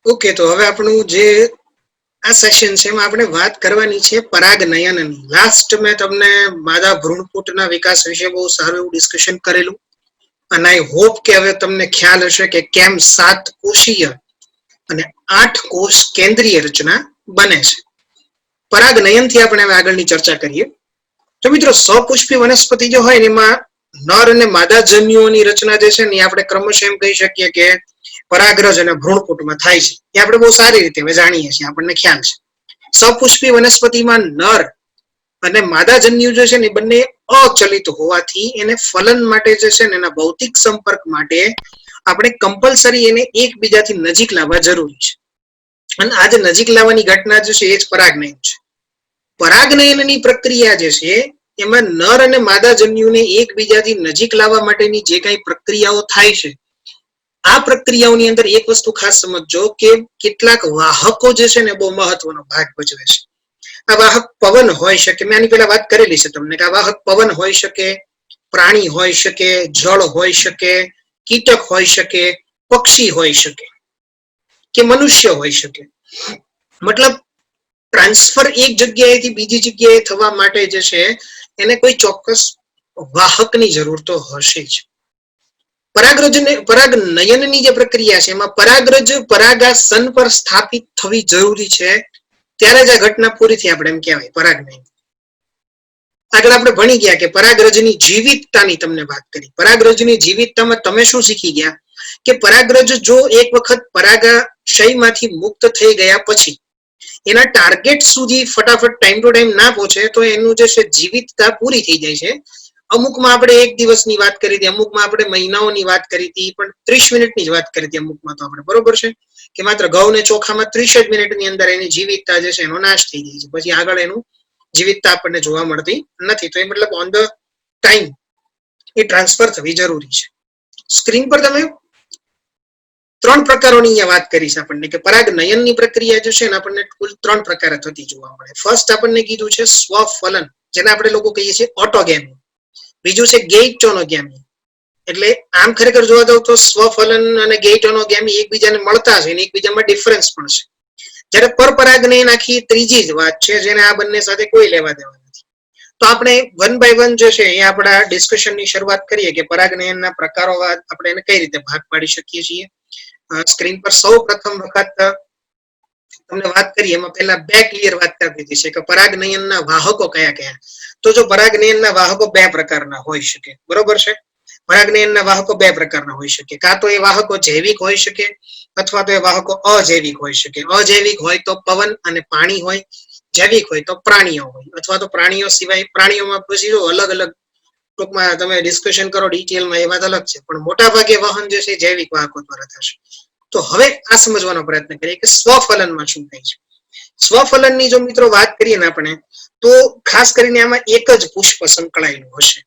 Okay, તો હવે આપણું જે આ સેશન છે એમાં આપણે વાત કરવાની છે પરાગનયનની. લાસ્ટ મેં તમને માદા ભ્રૂણપુટના વિકાસ વિશે બહુ સારું એવું ડિસ્કશન કરેલું, અને આઈ હોપ કે હવે તમને ખ્યાલ હશે કે કેમ 7 કોષીય અને 8 કોષ કેન્દ્રીય રચના બને છે. પરાગનયનથી આપણે હવે આગળની ચર્ચા કરીએ. તો મિત્રો, સપુષ્પી વનસ્પતિ જે હોય એમાં નર અને માદા જન્યુઓની રચના જે છે ને એ આપણે ક્રમશઃ એમ કહી શકીએ કે પરાગરજ અને ભ્રૂણપુટમાં થાય છે. એ આપણે બહુ સારી રીતે જાણીએ છીએ, આપણને ખ્યાલ છે. સપુષ્પી વનસ્પતિમાં નર અને માદા જન્યુ જે છે ને બંને અચલિત હોવાથી એને ફલન માટે જે છે ને એના ભૌતિક સંપર્ક માટે આપણે કમ્પલસરી એને એકબીજાથી નજીક લાવવા જરૂરી છે. અને આ જે નજીક લાવવાની ઘટના જે છે એ જ પરાગનયન છે. પરાગનયનની પ્રક્રિયા જે છે એમાં નર અને માદા જન્યુને એકબીજાથી નજીક લાવવા માટેની જે કઈ પ્રક્રિયાઓ થાય છે, આ પ્રક્રિયાઓની અંદર એક વસ્તુ ખાસ સમજજો કે કેટલાક વાહકો જે છે ને બહુ મહત્વનો ભાગ ભજવે છે. આ વાહક પવન હોઈ શકે, મેં આની પહેલા વાત કરેલી છે તમને કે આ વાહક પવન હોઈ શકે, પ્રાણી હોઈ શકે, જળ હોઈ શકે, કીટક હોઈ શકે, પક્ષી હોઈ શકે કે મનુષ્ય હોઈ શકે. મતલબ ટ્રાન્સફર એક જગ્યાએથી બીજી જગ્યાએ થવા માટે જે છે એને કોઈ ચોક્કસ વાહકની જરૂર તો હશે જ. પરાગનયનની જે પ્રક્રિયા છે એમાં પરાગરજ પરાગાસન પર સ્થાપિત થવી જરૂરી છે, ત્યારે જ આ ઘટના પૂરી થઈ આપણે એમ કહેવાય પરાગનયન. આગળ આપણે ભણી ગયા કે પરાગરજની જીવિતતાની તમને વાત કરી. પરાગરજની જીવિતતામાં તમે શું શીખી ગયા કે પરાગરજ જો એક વખત પરાગાશયમાંથી મુક્ત થઈ ગયા પછી એના ટાર્ગેટ સુધી ફટાફટ ટાઈમ ટુ ટાઈમ ના પહોંચે તો એનું જે છે જીવિતતા પૂરી થઈ જાય છે. અમુકમાં આપણે 1 દિવસની વાત કરી હતી, અમુકમાં આપણે મહિનાઓની વાત કરી હતી, પણ 30 મિનિટની જ વાત કરી હતી અમુકમાં તો આપણે, બરોબર છે કે માત્ર ઘઉં ને ચોખામાં 30 જ મિનિટની અંદર એની જીવિતતા જે છે એનો નાશ થઈ જાય છે. પછી આગળ એનું જીવિતતા આપણને જોવા મળતી નથી. તો એ મતલબ on the time A transfer થવી જરૂરી છે. સ્ક્રીન પર તમે 3 પ્રકારોની અહીંયા વાત કરી છે આપણને કે પરાગનયનની પ્રક્રિયા જે છે ને આપણને કુલ 3 પ્રકારે થતી જોવા મળે. ફર્સ્ટ આપણને કીધું છે સ્વફલન, જેને આપણે લોકો કહીએ છીએ ઓટોગેમી. બીજું છે ગેઇટોનોગેમી. એટલે આમ ખરેખર જોવા જાવ તો સ્વફલન અને ગેઇટોનોગેમી એકબીજાને મળતા છે અને એકબીજામાં ડિફરન્સ પણ છે. જ્યારે પરપરાગનયન આખી ત્રીજી જ વાત છે, જેને આ બંને સાથે કોઈ લેવા દેવા નથી. તો આપણે 1 બાય 1 જે છે એ આપણા ડિસ્કશનની શરૂઆત કરીએ કે પરાગનયનના પ્રકારો આપણે એને કઈ રીતે ભાગ પાડી શકીએ છીએ. સ્ક્રીન પર સૌ પ્રથમ વખત તમને વાત કરીએ એમાં પહેલા 2 ક્લિયર વાત કરી દીધી છે કે પરાગનયનના વાહકો કયા કયા. તો જો પરાગનયનના વાહકો 2 પ્રકારના હોઈ શકે, બરોબર છે. પરાગનયનના વાહકો 2 પ્રકારના હોઈ શકે. કાં તો એ વાહકો જૈવિક હોઈ શકે અથવા તો એ વાહકો અજૈવિક હોઈ શકે. અજૈવિક હોય તો પવન અને પાણી હોય, જૈવિક હોય તો પ્રાણીઓ હોય, અથવા તો પ્રાણીઓ સિવાય પ્રાણીઓમાં પછી અલગ અલગ ટૂંકમાં તમે ડિસ્કશન કરો ડિટેલમાં, એ વાત અલગ છે, પણ મોટા ભાગે વહન જે છે જૈવિક વાહકો દ્વારા થશે. તો હવે આ સમજવાનો પ્રયત્ન કરીએ કે સ્વફલનમાં શું થાય છે. સ્વફલનની જો મિત્રો વાત કરીએ ને આપણે, તો ખાસ કરીને આમાં એક જ પુષ્પ સંકળાયેલું હશે.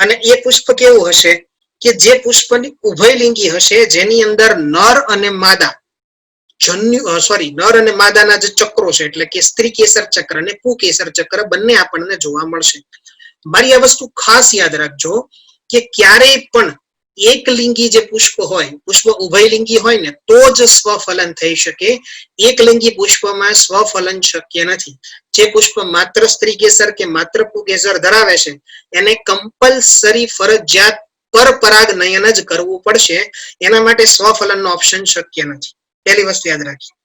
અને એ પુષ્પ કેવું હશે કે જે પુષ્પની ઉભયલિંગી હશે, જેની અંદર નર અને માદા નર અને માદાના જે ચક્રો છે, એટલે કે સ્ત્રી કેસર ચક્ર અને પુકેસર ચક્ર બંને આપણને જોવા મળશે. મારી આ વસ્તુ ખાસ યાદ રાખજો કે ક્યારેય પણ એક લિંગી જે પુષ્પ હોય, પુષ્પ ઉભયલિંગી હોય ને તો જ સ્વફલન થઈ શકે. એક લિંગી પુષ્પમાં સ્વફલન શક્ય નથી. જે પુષ્પ માત્ર સ્ત્રી કેસર કે માત્ર પુકેસર ધરાવે છે એને કમ્પલસરી ફરજિયાત પરપરાગનયન જ કરવું પડશે. એના માટે સ્વફલનનો ઓપ્શન શક્ય નથી. પહેલી વસ્તુ યાદ રાખીએ.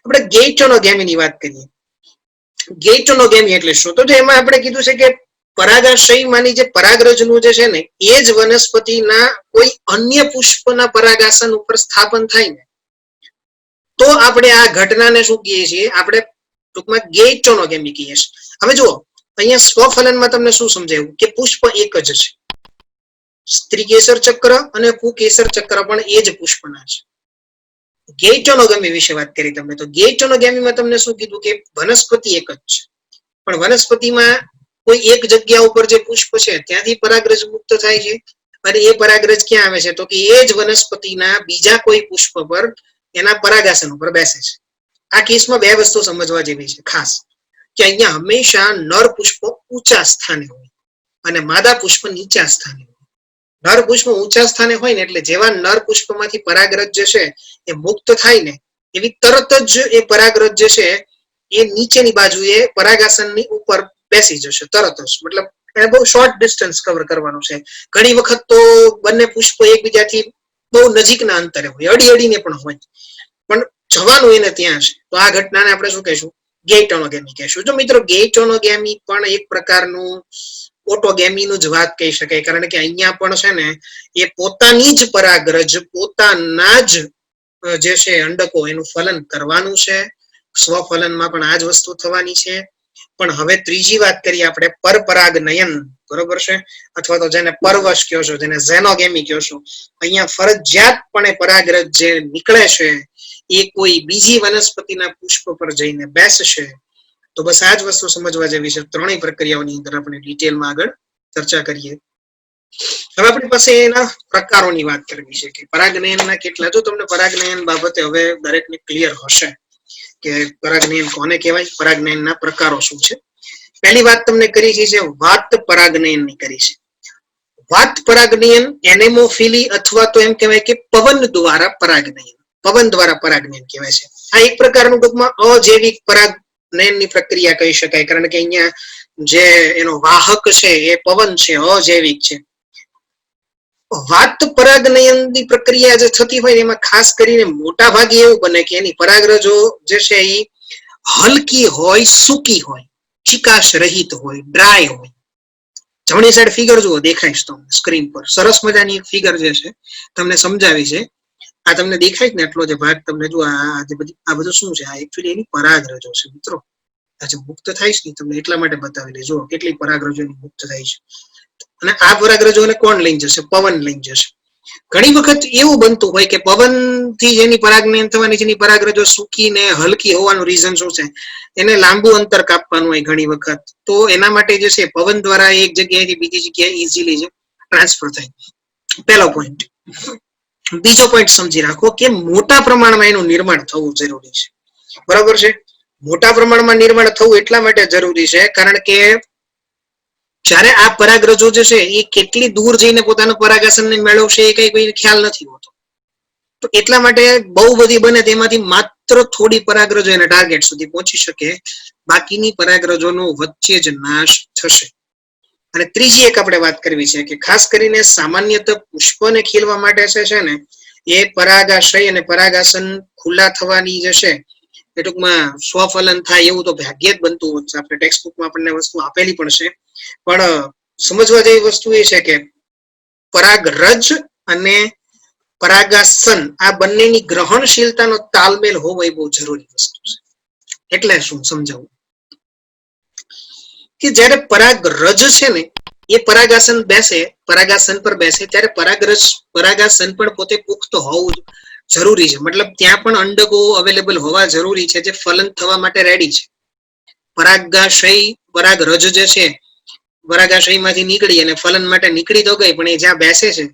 આપણે ગેઇટોનોગેમીની વાત કરીએ. ગેઇટોનોગેમી એટલે શું? તો એમાં આપણે કીધું છે કે પરાગાશયમાંની જે પરાગરજનું જે છે ને એ જ વનસ્પતિના કોઈ અન્ય પુષ્પના પરાગાસન ઉપર સ્થાપન થાય ને તો આપણે આ ઘટનાને શું કહીએ છીએ? આપણે ટૂંકમાં ગેઇટોનોગેમી કહીએ છીએ. હવે જુઓ, અહીંયા સ્વફલનમાં તમને શું સમજાયું કે પુષ્પ એક જ છે. સ્ત્રી કેસર ચક્ર અને પુકેસર ચક્ર પણ એ જ પુષ્પના છે. ગેઇટોનોગેમી વિશે વાત કરી તમે, તો ગેઇટોનોગેમીમાં તમને શું કીધું કે વનસ્પતિ એક જ છે, પણ વનસ્પતિમાં કોઈ એક જગ્યા ઉપર જે પુષ્પ છે ત્યાંથી પરાગરજ મુક્ત થાય છે, અને એ પરાગરજ ક્યાં આવે છે? તો કે એ જ વનસ્પતિના બીજા કોઈ પુષ્પ પર એના પરાગાસન ઉપર બેસે છે. આ કેસમાં 2 વસ્તુ સમજવા જેવી છે ખાસ, કે અહીંયા હંમેશા નર પુષ્પ ઊંચા સ્થાને હોય અને માદા પુષ્પ નીચા સ્થાને હોય. નર પુષ્પ ઊંચા સ્થાને હોય ને એટલે જેવા નર પુષ્પમાંથી પરાગરજ જે છે એ મુક્ત થાય ને એવી તરત જ એ પરાગરજ જે છે એ નીચેની બાજુએ પરાગાસનની ઉપર બેસી જશે તરત જ. મતલબ એને બહુ શોર્ટ ડિસ્ટન્સ કવર કરવાનું છે. ઘણી વખત તો બંને પુષ્પો એકબીજાથી બહુ નજીકના અંતરે હોય, અડીને પણ હોય, પણ જવાનું એને ત્યાં છે. તો આ ઘટનાને આપણે શું કહીશું? ગેઇટોનોગેમી કહીશું. જો મિત્રો, ગેઇટોનોગેમી પણ એક પ્રકારનું ઓટોગેમીનું જ વાત કહી શકાય, કારણ કે અહીંયા પણ છે ને એ પોતાની જ પરાગરજ, પોતાના જ જે છે અંડકો એનું ફલન કરવાનું છે. સ્વફલનમાં પણ આ જ વસ્તુ થવાની છે. પણ હવે ત્રીજી વાત કરીએ આપણે, પરપરાગનયન, બરોબર છે, અથવા તો જેને પરવશ કહો છો, જેને ઝેનોગેમી કહો છો. અહીંયા ફરજિયાતપણે પરાગરજ જે નીકળે છે એ કોઈ બીજી વનસ્પતિના પુષ્પ પર જઈને બેસશે. તો બસ આ જ વસ્તુ સમજવા જેવી છે. ત્રણેય પ્રક્રિયાઓની અંદર આપણે ડિટેલમાં આગળ ચર્ચા કરીએ. હવે આપણી પાસે એના પ્રકારોની વાત કરવી છે કે પરાગનયનના કેટલા. જો તમને પરાગનયન બાબતે હવે દરેકને ક્લિયર હશે કે પરાગનયન કોને કહેવાય, પરાગનયનના પ્રકારો શું છે. પહેલી વાત તમને કરી છે વાત પરાગનયનની કરી છે. વાત પરાગનયન એનેમોફિલી અથવા તો એમ કહેવાય કે પવન દ્વારા પરાગનયન, પવન દ્વારા પરાગનયન કહેવાય છે. આ એક પ્રકારનું ટૂંકમાં અજૈવિક પરાગનયનની પ્રક્રિયા કહી શકાય, કારણ કે અહીંયા જે એનો વાહક છે એ પવન છે, અજૈવિક છે. વાત પરાગનયનની પ્રક્રિયા જે થતી હોય એમાં ખાસ કરીને મોટા ભાગે એવું બને કે એની પરાગરજો જે છે એ હલકી હોય, સૂકી હોય, ચિકાશ રહિત હોય, ડ્રાય હોય. જમણી સાઈડ ફિગર જુઓ, દેખાય છે તમને સ્ક્રીન પર. સરસ મજાની એક ફિગર જે છે તમને સમજાવી છે. આ તમને દેખાય ને એટલો જે ભાગ તમને જુઓ, આ બધું શું છે? આ એકચ્યુઅલી એની પરાગરજો છે મિત્રો. આ જે મુક્ત થાય છે ને તમને એટલા માટે બતાવી દે. જુઓ કેટલી પરાગરજો મુક્ત થાય છે. અને આ પરાગરજોને કોણ લઈ જશે? પવન લઈ જશે. ઘણી વખત એવું બનતું હોય કે પવન થી જેની પરાગનયન થવાની છે એની પરાગરજો સૂકી ને હલકી હોવાનું રીઝન શું છે? એને લાંબુ અંતર કાપવાનું હોય ઘણી વખત. તો એના માટે જે છે પવન દ્વારા એક જગ્યાએથી બીજી જગ્યાએ ઇઝીલી જે ટ્રાન્સફર થાય. પહેલો પોઈન્ટ. બીજો પોઈન્ટ સમજી રાખો કે મોટા પ્રમાણમાં એનું નિર્માણ થવું જરૂરી છે. બરાબર છે? મોટા પ્રમાણમાં નિર્માણ થવું એટલા માટે જરૂરી છે કારણ કે જ્યારે આ પરાગરજો જે છે એ કેટલી દૂર જઈને પોતાનું પરાગાસનને મેળવશે એ કઈ કોઈ ખ્યાલ નથી હોતો. તો એટલા માટે બહુ બધી બને તેમાંથી માત્ર થોડી પરાગરજો એના ટાર્ગેટ સુધી પહોંચી શકે, બાકીની પરાગરજોનો વચ્ચે જ નાશ થશે. અને ત્રીજી એક આપણે વાત કરવી છે કે ખાસ કરીને સામાન્યતઃ પુષ્પને ખીલવા માટે છે ને એ પરાગાશય અને પરાગાસન ખુલ્લા થવાની જે છે એ ટૂંકમાં સ્વફલન થાય એવું તો ભાગ્યે જ બનતું હોય છે. આપણે ટેક્સ્ટ બુકમાં આપણને વસ્તુ આપેલી પણ છે. પણ સમજવા જેવી વસ્તુ એ છે કે પરાગરજ અને પરાગાસન આ બંનેની ગ્રહણશીલતાનો તાલમેલ હોવો એ બહુ જરૂરી વસ્તુ છે. એટલે શું સમજાવું કે જ્યારે પરાગરજ છે ને એ પરાગાસન બેસે, પરાગાસન પર બેસે ત્યારે પરાગાસન પણ પોતે પુખ્ત હોવું જરૂરી છે. મતલબ ત્યાં પણ અંડકો અવેલેબલ હોવા જરૂરી છે જે ફલન થવા માટે રેડી છે. પરાગાશય, પરાગરજ જે છે પરાગાશયમાંથી નીકળી અને ફલન માટે નીકળી તો ગઈ, પણ એ જ્યાં બેસે છે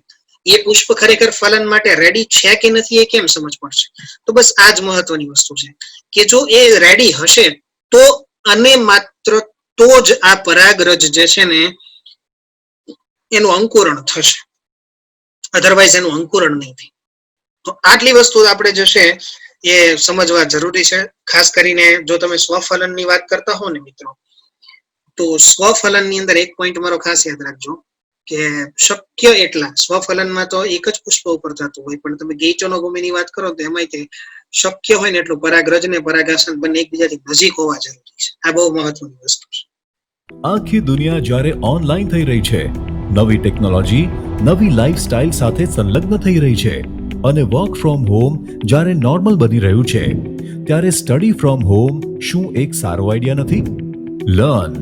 એ પુષ્પ ખરેખર ફલન માટે રેડી છે કે નથી એ કેમ સમજ પડશે? તો બસ આ જ મહત્વની વસ્તુ છે કે જો એ રેડી હશે તો અને માત્ર તો જ આ પરાગરજ જે છે ને એનું અંકુરણ થશે, અધરવાઇઝ એનું અંકુરણ નહીં થાય. તો આટલી વસ્તુ આપણે જે છે એ સમજવા જરૂરી છે. ખાસ કરીને જો તમે સ્વફલનની વાત કરતા હો ને મિત્રો, તો સ્વફલનની અંદર એક પોઈન્ટ મારો ખાસ યાદ રાખજો કે શક્ય એટલા સ્વફલનમાં તો એક જ પુષ્પ ઉપર થતું હોય, પણ તમે ગેઇટોનોગેમીની વાત કરો તો એમાંય તે શક્ય હોય ને એટલું પરાગરજ ને પરાગાસન બંને એકબીજાથી નજીક હોવા જરૂરી છે. આ બહુ મહત્વની વસ્તુ છે. આખી દુનિયા જ્યારે ઓનલાઈન થઈ રહી છે, નવી ટેકનોલોજી, નવી લાઈફસ્ટાઈલ સાથે સંલગ્ન થઈ રહી છે અને વર્ક ફ્રોમ હોમ જ્યારે નોર્મલ બની રહ્યું છે, ત્યારે સ્ટડી ફ્રોમ હોમ શું એક સારો આઈડિયા નથી? લર્ન,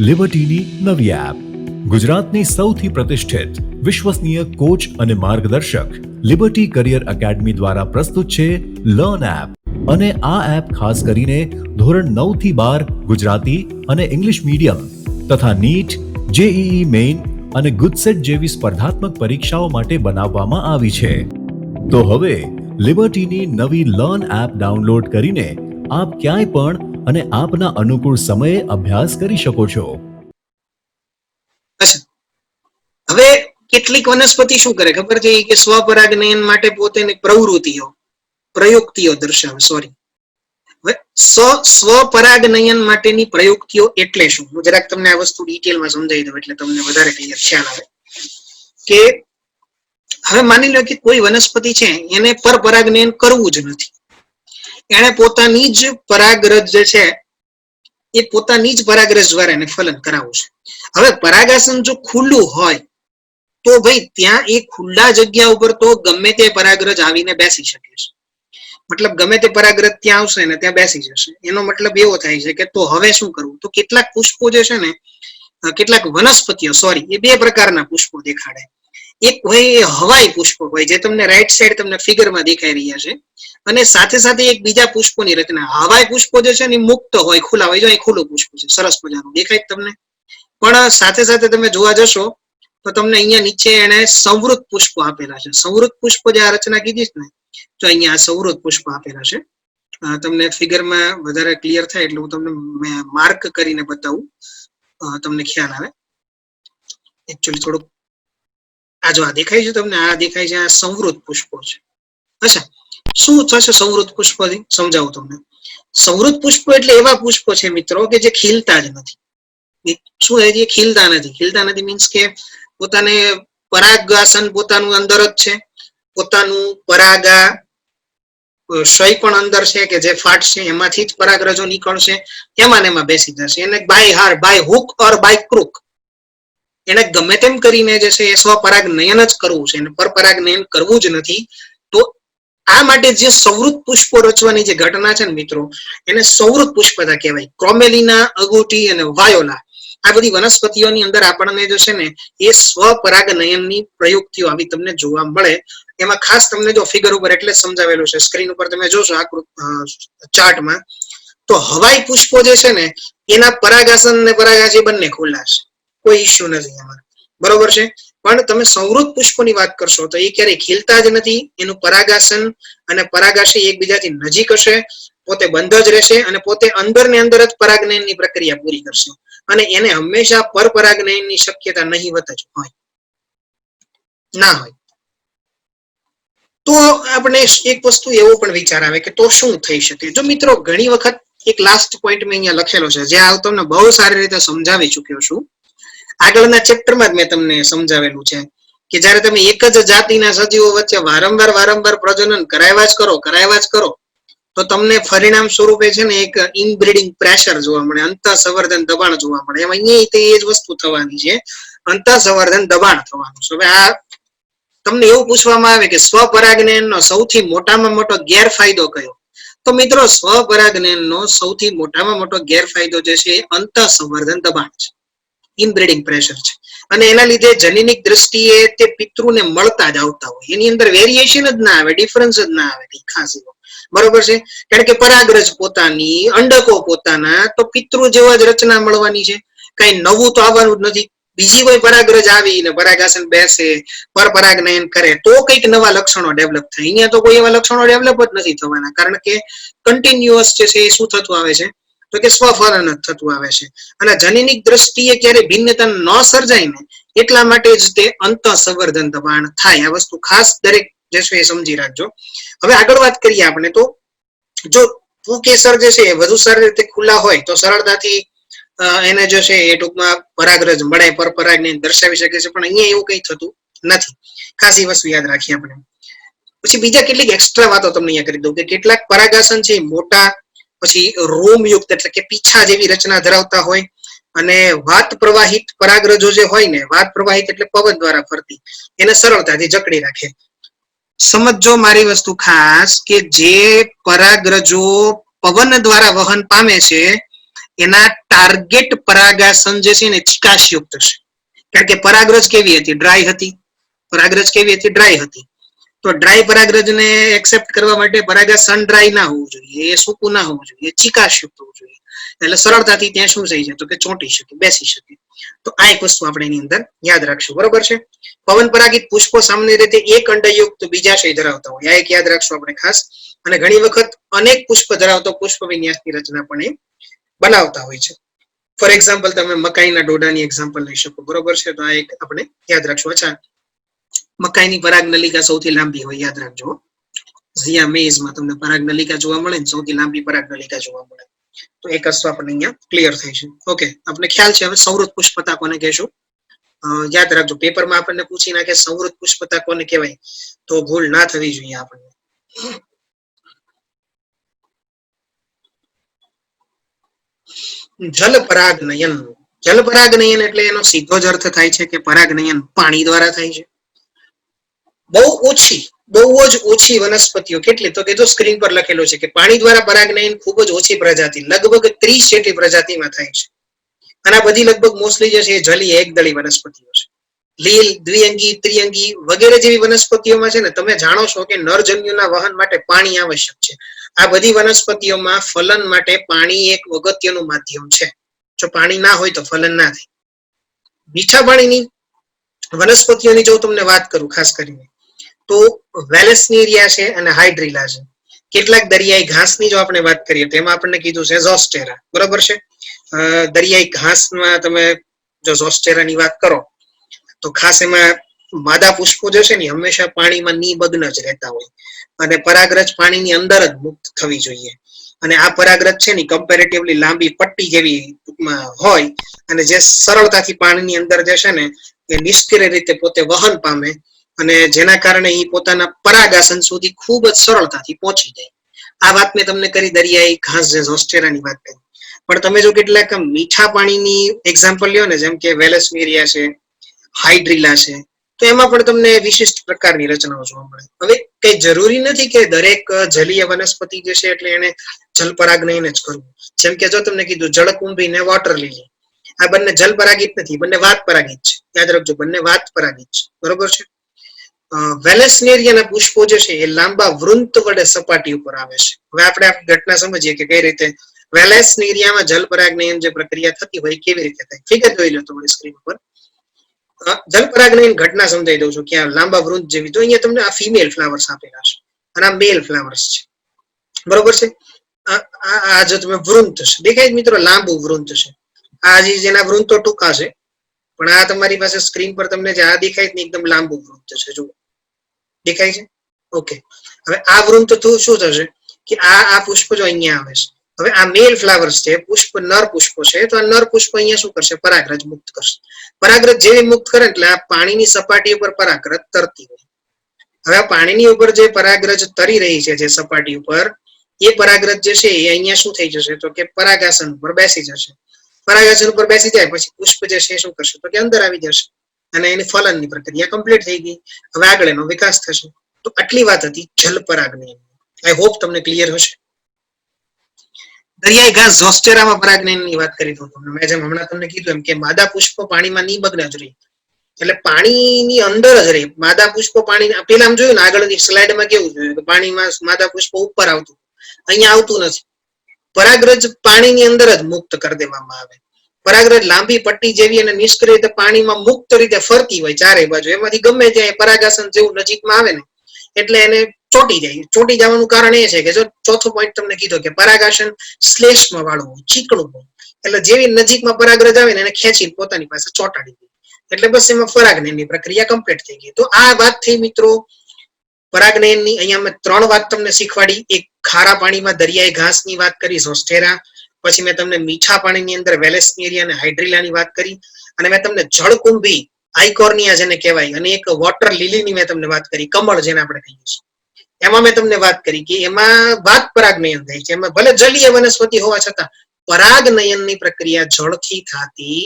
લિબર્ટીની નવી એપ. ગુજરાતની સૌથી પ્રતિષ્ઠિત, વિશ્વસનીય કોચ અને માર્ગદર્શક લિબર્ટી કરિયર એકેડમી દ્વારા પ્રસ્તુત છે લર્ન એપ. અને આ એપ ખાસ કરીને ધોરણ 9 થી 12 ગુજરાતી અને ઇંગ્લિશ મીડિયમ તથા નીટ, જેઈઈ મેઇન અને ગુજસેટ જેવી સ્પર્ધાત્મક પરીક્ષાઓ માટે બનાવવામાં આવી છે. તો હવે લિબર્ટીની નવી લર્ન એપ ડાઉનલોડ કરીને આપ ક્યાંય પણ અને આપના અનુકૂળ સમયે અભ્યાસ કરી શકો છો. હવે કેટલીક વનસ્પતિ શું કરે ખબર છે કે સ્વપરાગનયન માટે પોતાની પ્રવૃત્તિઓ પ્રયુક્તિઓ દર્શાવે. સોરી, હવે સ્વપરાગનયન માટેની પ્રયુક્તિઓ એટલે શું? હું જરાક તમને આ વસ્તુ ડિટેલમાં સમજાવી દઉં એટલે તમને વધારે ક્લિયર ખ્યાલ આવે. કે હવે માની લો કે કોઈ વનસ્પતિ છે એને પરપરાગનયન કરવું જ નથી, એને પોતાની જ પરાગરજ જે છે એ પોતાની જ પરાગરજ દ્વારા એને ફલન કરાવવું છે. હવે પરાગાસન જો ખુલ્લું હોય તો ભાઈ ત્યાં એ ખુલ્લા જગ્યા ઉપર તો ગમે તે પરાગરજ આવીને બેસી શકે છે. મતલબ ગમે તે પરાગરજ ત્યાં આવશે ને ત્યાં બેસી જશે. એનો મતલબ એવો થાય છે કે તો હવે શું કરવું? તો કેટલાક પુષ્પો જે છે ને, કેટલાક વનસ્પતિઓ સોરી, એ બે પ્રકારના પુષ્પો દેખાડે. એક હોય એ હવાઈ પુષ્પો હોય, જે તમને રાઈટ સાઈડ તમને ફિગરમાં દેખાઈ રહ્યા છે, અને સાથે સાથે એક બીજા પુષ્પોની રચના. હવાઈ પુષ્પો જે છે ને મુક્ત હોય, ખુલ્લા હોય. જો અહીં ખુલ્લું પુષ્પ છે, સરસ મજાનું દેખાય તમને. પણ સાથે સાથે તમે જોવા જશો તો તમને અહીંયા નીચે એને સંવૃત પુષ્પો આપેલા છે. સંવૃત પુષ્પ જે આ રચના કીધી છે ને, તો અહીંયા સંવૃત પુષ્પ આપેલા છે. તમને ફિગરમાં વધારે ક્લિયર થાય એટલે હું તમને માર્ક કરીને બતાવું, તમને ખ્યાલ આવે. એકચ્યુઅલી થોડુંક આ જો આ દેખાય છે તમને, આ દેખાય છે, આ સંવૃત પુષ્પો છે. અચ્છા, શું થશે સંવૃત પુષ્પથી? સમજાવું તમને. સંવૃત પુષ્પો એટલે એવા પુષ્પો છે મિત્રો કે જે ખીલતા જ નથી. શું એ ખીલતા નથી? ખીલતા નથી મીન્સ કે પોતાને પરાગાસન પોતાનું અંદર જ છે, પોતાનું પરાગાશય પણ અંદર છે કે જે ફાટશે, એમાંથી જ પરાગરજો નીકળશે, એમાં ને એમાં બેસી જશે. એને બાય હાર, બાય હુક ઓર બાય ક્રુક એને ગમે તેમ કરીને જે છે એ સ્વપરાગનયન જ કરવું છે, એને પરપરાગનયન કરવું જ નથી. તો આ માટે જે સંવૃત પુષ્પો રચવાની જે ઘટના છે ને મિત્રો, એને સંવૃત પુષ્પતા કહેવાય. ક્રોમેલિના, અગુટી અને વાયોલા, આ બધી વનસ્પતિઓની અંદર આપણને જે છે ને એ સ્વપરાગનયનની પ્રયુક્તિઓ આવી તમને જોવા મળે. એમાં ખાસ તમને જો ફિગર ઉપર એટલે સમજાવેલું છે, સ્ક્રીન ઉપર તમે જોશો આ ચાર્ટમાં, તો હવાઈ પુષ્પો જે છે ને એના પરાગાસન ને પરાગાશી બંને ખુલ્લા છે, કોઈ ઇશ્યુ નથી એમાં, બરોબર છે. પણ તમે સંવૃત પુષ્પોની વાત કરશો તો એ ક્યારેય ખીલતા જ નથી. એનું પરાગાસન અને પરાગાશય એકબીજાથી નજીક હશે, પોતે બંધ જ રહેશે અને પોતે અંદર ને અંદર જ પરાગનયનની પ્રક્રિયા પૂરી કરશે, અને એને હંમેશા પરપરાગનયનની શક્યતા નહીવત જ હોય, ના હોય. તો આપણે એક વસ્તુ એવો પણ વિચાર આવે કે તો શું થઈ શકે? જો મિત્રો ઘણી વખત એક લાસ્ટ પોઈન્ટ મેં અહીંયા લખેલો છે, જે આ તમને બહુ સારી રીતે સમજાવી ચૂક્યો છું. આગળના ચેપ્ટરમાં જ મેં તમને સમજાવેલું છે કે જ્યારે તમે એક જ જાતિના સજીવો વચ્ચે વારંવાર પ્રજનન કરાવ્યા જ કરો તો તમને પરિણામ સ્વરૂપે છે ને એક ઇનબ્રીડિંગ પ્રેશર જોવા મળે, અંતઃસંવર્ધન દબાણ જોવા મળે. એમાં અહીંયા એ જ વસ્તુ થવાની છે, અંતઃસંવર્ધન દબાણ થવાનું છે. હવે આ તમને એવું પૂછવામાં આવે કે સ્વપરાગનયનનો સૌથી મોટામાં મોટો ગેરફાયદો કયો? તો મિત્રો સ્વપરાગનયનનો સૌથી મોટામાં મોટો ગેરફાયદો જે છે એ અંતઃસંવર્ધન દબાણ છે, ઇનબ્રીડિંગ પ્રેશર છે. અને એના લીધે જનીનિક દ્રષ્ટિએ તે પિતૃને મળતા જ આવતા હોય, એની અંદર વેરિએશન જ ના આવે, ડિફરન્સ જ ના આવે ખાસ એવો, બરોબર છે. કારણ કે પરાગરજ પોતાની, અંડકો પોતાના, તો પિતૃ જેવા જ રચના મળવાની છે, કઈ નવું તો આવવાનું જ નથી. બીજી કોઈ પરાગરજ આવીને પરાગાસન બેસે, પરપરાગનયન કરે તો કઈક નવા લક્ષણો ડેવલપ થાય. અહીંયા તો કોઈ એવા લક્ષણો ડેવલપ જ નથી થવાના, કારણ કે કન્ટિન્યુઅસ છે એ શું થતું આવે છે તો કે સ્વફલન જ થતું આવે છે. અને જનીનિક દ્રષ્ટિએ ક્યારે ભિન્નતા ન સર્જાય ને એટલા માટે જ તે અંતઃસંવર્ધન દબાણ થાય. આ વસ્તુ ખાસ દરેક જે છે એ સમજી રાખજો. હવે આગળ વાત કરીએ આપણે, તો જો પુંકેસર જે છે એ વધુ સારી રીતે ખુલ્લા હોય તો સરળતાથી એને જે છે એ ટૂંકમાં પરાગરજ મળે, પરપરાગનયન દર્શાવી શકે છે. પણ અહીંયા એવું કઈ થતું નથી, ખાસ એ વસ્તુ યાદ રાખીએ આપણે. પછી બીજા કેટલીક એક્સ્ટ્રા વાતો તમને અહીંયા કરી દઉં કે કેટલાક પરાગાસન છે મોટા, પછી રોમયુક્ત એટલે કે પીછા જેવી રચના ધરાવતા હોય, અને વાત પ્રવાહિત પરાગરજો જે હોય ને, વાત પ્રવાહિત એટલે પવન દ્વારા ફરતી, એને સરળતાથી જકડી રાખે. સમજો મારી વસ્તુ ખાસ, કે જે પરાગરજો પવન દ્વારા વહન પામે છે એના ટાર્ગેટ પરાગાસન જે છે ને ચિકાશયુક્ત છે. કારણ કે પરાગરજ કેવી હતી? ડ્રાય હતી. પરાગરજ કેવી હતી? ડ્રાય હતી. તો ડ્રાય પરાગરજને એક્સેપ્ટ કરવા માટે પરાગાસન ડ્રાય ના હોવું જોઈએ, એ સૂકું ના હોવું જોઈએ, ચિકાશયુક્ત હોવું જોઈએ. એટલે સરળતાથી ત્યાં શું થઈ જાય તો કે ચોંટી શકે, બેસી શકે. તો આ એક વસ્તુ આપણે એની અંદર યાદ રાખશું, બરોબર છે. પવન પરાગિત પુષ્પો સામાન્ય રીતે એક અંડયુક્ત બીજાશય ધરાવતા હોય, આ એક યાદ રાખશું આપણે ખાસ. અને ઘણી વખત અનેક પુષ્પ ધરાવતો પુષ્પ વિન્યાસની રચના પણ એ બનાવતા હોય છે. ફોર એક્ઝામ્પલ તમે મકાઈના ડોડાની એક્ઝામ્પલ લઈ શકો, બરોબર છે. તો આ એક આપણે યાદ રાખશું. અચ્છા, મકાઈની પરાગ નલિકા સૌથી લાંબી હોય, યાદ રાખજો. ઝિયા મેઝમાં તમને પરાગનલિકા જોવા મળે ને સૌથી લાંબી પરાગનલિકા જોવા મળે. તો એક વસ્તુ આપણને અહીંયા ક્લિયર થઈ છે. ઓકે, આપણે ખ્યાલ છે હવે સંવૃત પુષ્પતા કોને કહેશું. યાદ રાખજો, પેપરમાં આપણને પૂછી નાખે સંવૃત પુષ્પતા કોને કહેવાય, તો ભૂલ ના થવી જોઈએ આપણને. જલ પરાગનયન. જલ પરાગનયન એટલે એનો સીધો જ અર્થ થાય છે કે પરાગનયન પાણી દ્વારા થાય છે. બહુ જ ઓછી વનસ્પતિઓ, કેટલી તો કે જો સ્ક્રીન પર લખેલું છે કે પાણી દ્વારા પરાગનયન ખૂબ જ ઓછી પ્રજાતિ, લગભગ 30 જેટલી પ્રજાતિમાં થાય છે. અને આ બધી લગભગ મોસ્ટલી જે છે એ જલીય એકદળી વનસ્પતિઓ છે. લીલ, દ્વિઅંગી, ત્રિઅંગી વગેરે જેવી વનસ્પતિઓમાં છે ને તમે જાણો છો કે નરજન્યુના વહન માટે પાણી આવશ્યક છે. આ બધી વનસ્પતિઓમાં ફલન માટે પાણી એક અગત્યનું માધ્યમ છે. જો પાણી ના હોય તો ફલન ના થાય. મીઠા પાણીની વનસ્પતિઓની જો તમને વાત કરું ખાસ કરીને, તો વેલેસ્નેરિયા છે અને હાઇડ્રીલા છે. કેટલાક દરિયાઈ ઘાસની જો આપણે વાત કરીએ તો એમાં આપણને કીધું છે ઝોસ્ટેરા, બરોબર છે. દરિયાઈ ઘાસમાં તમે જો ઝોસ્ટેરાની વાત કરો તો ખાસ એમાં માદા પુષ્પો જે છે ને હંમેશા પાણીમાં નિમગ્ન જ રહેતા હોય, અને પરાગરજ પાણીની અંદર જ મુક્ત થવી જોઈએ. અને આ પરાગરજ છે ને કમ્પેરેટિવલી લાંબી પટ્ટી જેવી ટૂંકમાં હોય, અને જે સરળતાથી પાણીની અંદર જે છે ને એ નિષ્ક્રિય રીતે પોતે વહન પામે, અને જેના કારણે એ પોતાના પરાગાસન સુધી ખૂબ જ સરળતાથી પહોંચી જાય. આ વાત મેં તમને કરી દરિયાઈ ઘાસ જે ઝોસ્ટેરાની વાત કરી. પણ તમે જો કેટલાક મીઠા પાણીની એક્ઝામ્પલ લ્યો ને, જેમ કે વેલેસ્મેરિયા છે, હાઇડ્રીલા છે, તો એમાં પણ તમને વિશિષ્ટ પ્રકારની રચનાઓ જોવા મળે. હવે કઈ જરૂરી નથી કે દરેક જલીય વનસ્પતિ જે છે એટલે એને જલપરાગનયન જ કરવું. જેમ કે જો તમને કીધું જળકુંભી ને વોટર લીલી, આ બંને જલપરાગિત નથી, બંને વાત પરાગિત છે. યાદ રાખજો, બંને વાત પરાગિત છે, બરોબર છે. વેલેસ્નેરિયાના પુષ્પો જે છે એ લાંબા વૃંત વડે સપાટી ઉપર આવે છે. હવે આપણે આ ઘટના સમજીએ કે કઈ રીતે વેલેસ્નેરિયામાં જલપરાગનયન જે પ્રક્રિયા થતી હોય કેવી રીતે થાય. ફિગર જોઈ લો તમારી સ્ક્રીન ઉપર. જલપરાગનયન ઘટના સમજાઈ દઉં છું કે આ લાંબા વૃંત જેવી, તો અહીંયા તમને આ ફિમેલ ફ્લાવર્સ આપેલા છે અને આ મેલ ફ્લાવર્સ છે, બરોબર છે. આ જો તમે વૃંત છે દેખાય મિત્રો, લાંબુ વૃંત છે. આ જેના વૃંતો ટૂંકા છે, પણ આ તમારી પાસે સ્ક્રીન પર તમને જે આ દેખાય ને એકદમ લાંબુ વૃંત છે. જુઓ, દેખાય છે? ઓકે. હવે આ વૃંત તો શું થશે કે આ પુષ્પ જો અહીંયા આવે છે, હવે આ મેલ ફ્લાવર્સ છે, પુષ્પ નર પુષ્પો છે, તો આ નર પુષ્પ અહીંયા શું કરશે, પરાગરજ મુક્ત કરશે. પરાગરજ જેવી મુક્ત કરે એટલે આ પાણીની સપાટી ઉપર પરાગરજ તરતી હોય. હવે આ પાણીની ઉપર જે પરાગરજ તરી રહી છે જે સપાટી ઉપર, એ પરાગરજ જે છે એ અહીંયા શું થઈ જશે તો કે પરાગાસન ઉપર બેસી જશે. પરાગાસન ઉપર બેસી જાય પછી પુષ્પ જે છે શું કરશે તો કે અંદર આવી જશે, અને એની ફલનની પ્રક્રિયા કમ્પ્લીટ થઈ ગઈ. હવે આગળ એનો વિકાસ થશે. તો આટલી વાત હતી જલપરાગનયન. આઈ હોપ તમને ક્લિયર હશે. દરિયાઈ ઘાસ ઝોસ્ટેરામાં પરાગનયનની વાત કરી દઉં તમને. મેં જેમ હમણાં તમને કીધું એમ કે માદા પુષ્પ પાણીમાં નિમગ્ન જ રહી, એટલે પાણીની અંદર જ રહી. માદા પુષ્પ પાણી પેલા આમ જોયું ને આગળની સ્લાઇડમાં કેવું જોયું કે પાણીમાં માદા પુષ્પ ઉપર આવતું, અહીંયા આવતું નથી. પરાગરજ પાણીની અંદર જ મુક્ત કરી દેવામાં આવે. પરાગરજ લાંબી પટ્ટી જેવી અને નિષ્ક્રિય રીતે પાણીમાં મુક્ત રીતે ફરતી હોય ચારે બાજુ. એમાંથી ગમે ત્યાં પરાગાસન જેવું નજીકમાં આવે ને એટલે એને ચોટી જાય. ચોટી જવાનું કારણ એ છે કે જો ચોથો પોઈન્ટ તમને કીધો કે પરાગાસન શ્લેષમાં વાળું હોય, ચીકણું હોય, એટલે જેવી નજીકમાં પરાગરજ આવે ને એને ખેંચીને પોતાની પાસે ચોંટાડી દે, એટલે બસ એમાં પરાગનયનની પ્રક્રિયા કમ્પ્લીટ થઈ ગઈ. તો આ વાત થઈ મિત્રો પરાગનયનની. અહીંયા મેં 3 વાત તમને શીખવાડી. એક ખારા પાણીમાં દરિયાઈ ઘાસની વાત કરી, ઝોસ્ટેરા. પછી મેં તમને મીઠા પાણીની અંદર વેલેસ્નેરિયા અને હાઇડ્રીલાની વાત કરી, અને મેં તમને જળકુંભી આઇકોર્નિયા જેને કહેવાય, અને એક વોટર લીલીની મેં તમને વાત કરી, કમળ જેને આપણે કહીએ છીએ. એમાં મેં તમને વાત કરી કે એમાં વાત પરાગનયન થાય છે. એમાં ભલે જલીય વનસ્પતિ હોવા છતાં પરાગનયનની પ્રક્રિયા જળથી થતી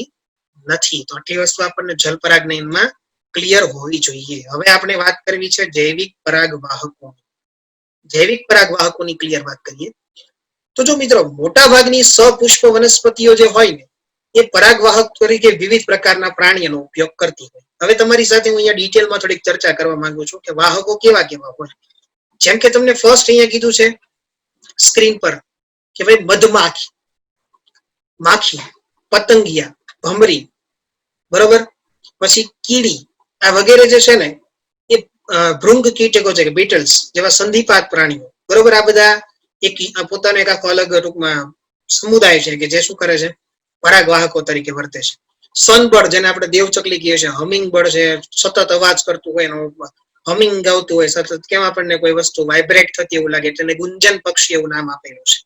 નથી. તો આટલી વસ્તુ આપણને જલ પરાગનયનમાં ક્લિયર હોવી જોઈએ. હવે આપણે વાત કરવી છે જૈવિક પરાગવાહકો. જૈવિક પરાગવાહકોની ક્લિયર વાત કરીએ તો જો મિત્રો મોટા ભાગની સપુષ્પ વનસ્પતિઓ જે હોય ને એ પરાગવાહક તરીકે વિવિધ પ્રકારના પ્રાણીઓનો ઉપયોગ કરતી હોય. હવે તમારી સાથે હું અહીંયા ડિટેલમાં થોડીક ચર્ચા કરવા માંગુ છું કે વાહકો કેવા કેવા હોય. જેમ કે તમને ફર્સ્ટ અહીંયા કીધું છે સ્ક્રીન પર કે ભાઈ મધમાખી, માખી, પતંગિયા, ભમરી, બરોબર, પછી કીડી, આ વગેરે જે છે ને એ ભૃંગ કીટકો છે કે બીટલ્સ જેવા સંધિપાત પ્રાણીઓ, બરોબર. આ બધા એક પોતાનો એક આખો અલગ ટૂંકમાં સમુદાય છે કે જે શું કરે છે, પરાગવાહકો તરીકે વર્તે છે. સનબર્ડ જેને આપણે દેવચકલી કહીએ છીએ, હમિંગ બર્ડ છે, સતત અવાજ કરતું હોય એનો હમિંગ ગાવતું હોય સતત, કેમ આપણને કોઈ વસ્તુ વાઇબ્રેટ થતી એવું લાગે, એટલે ગુંજન પક્ષી એવું નામ આપેલું છે.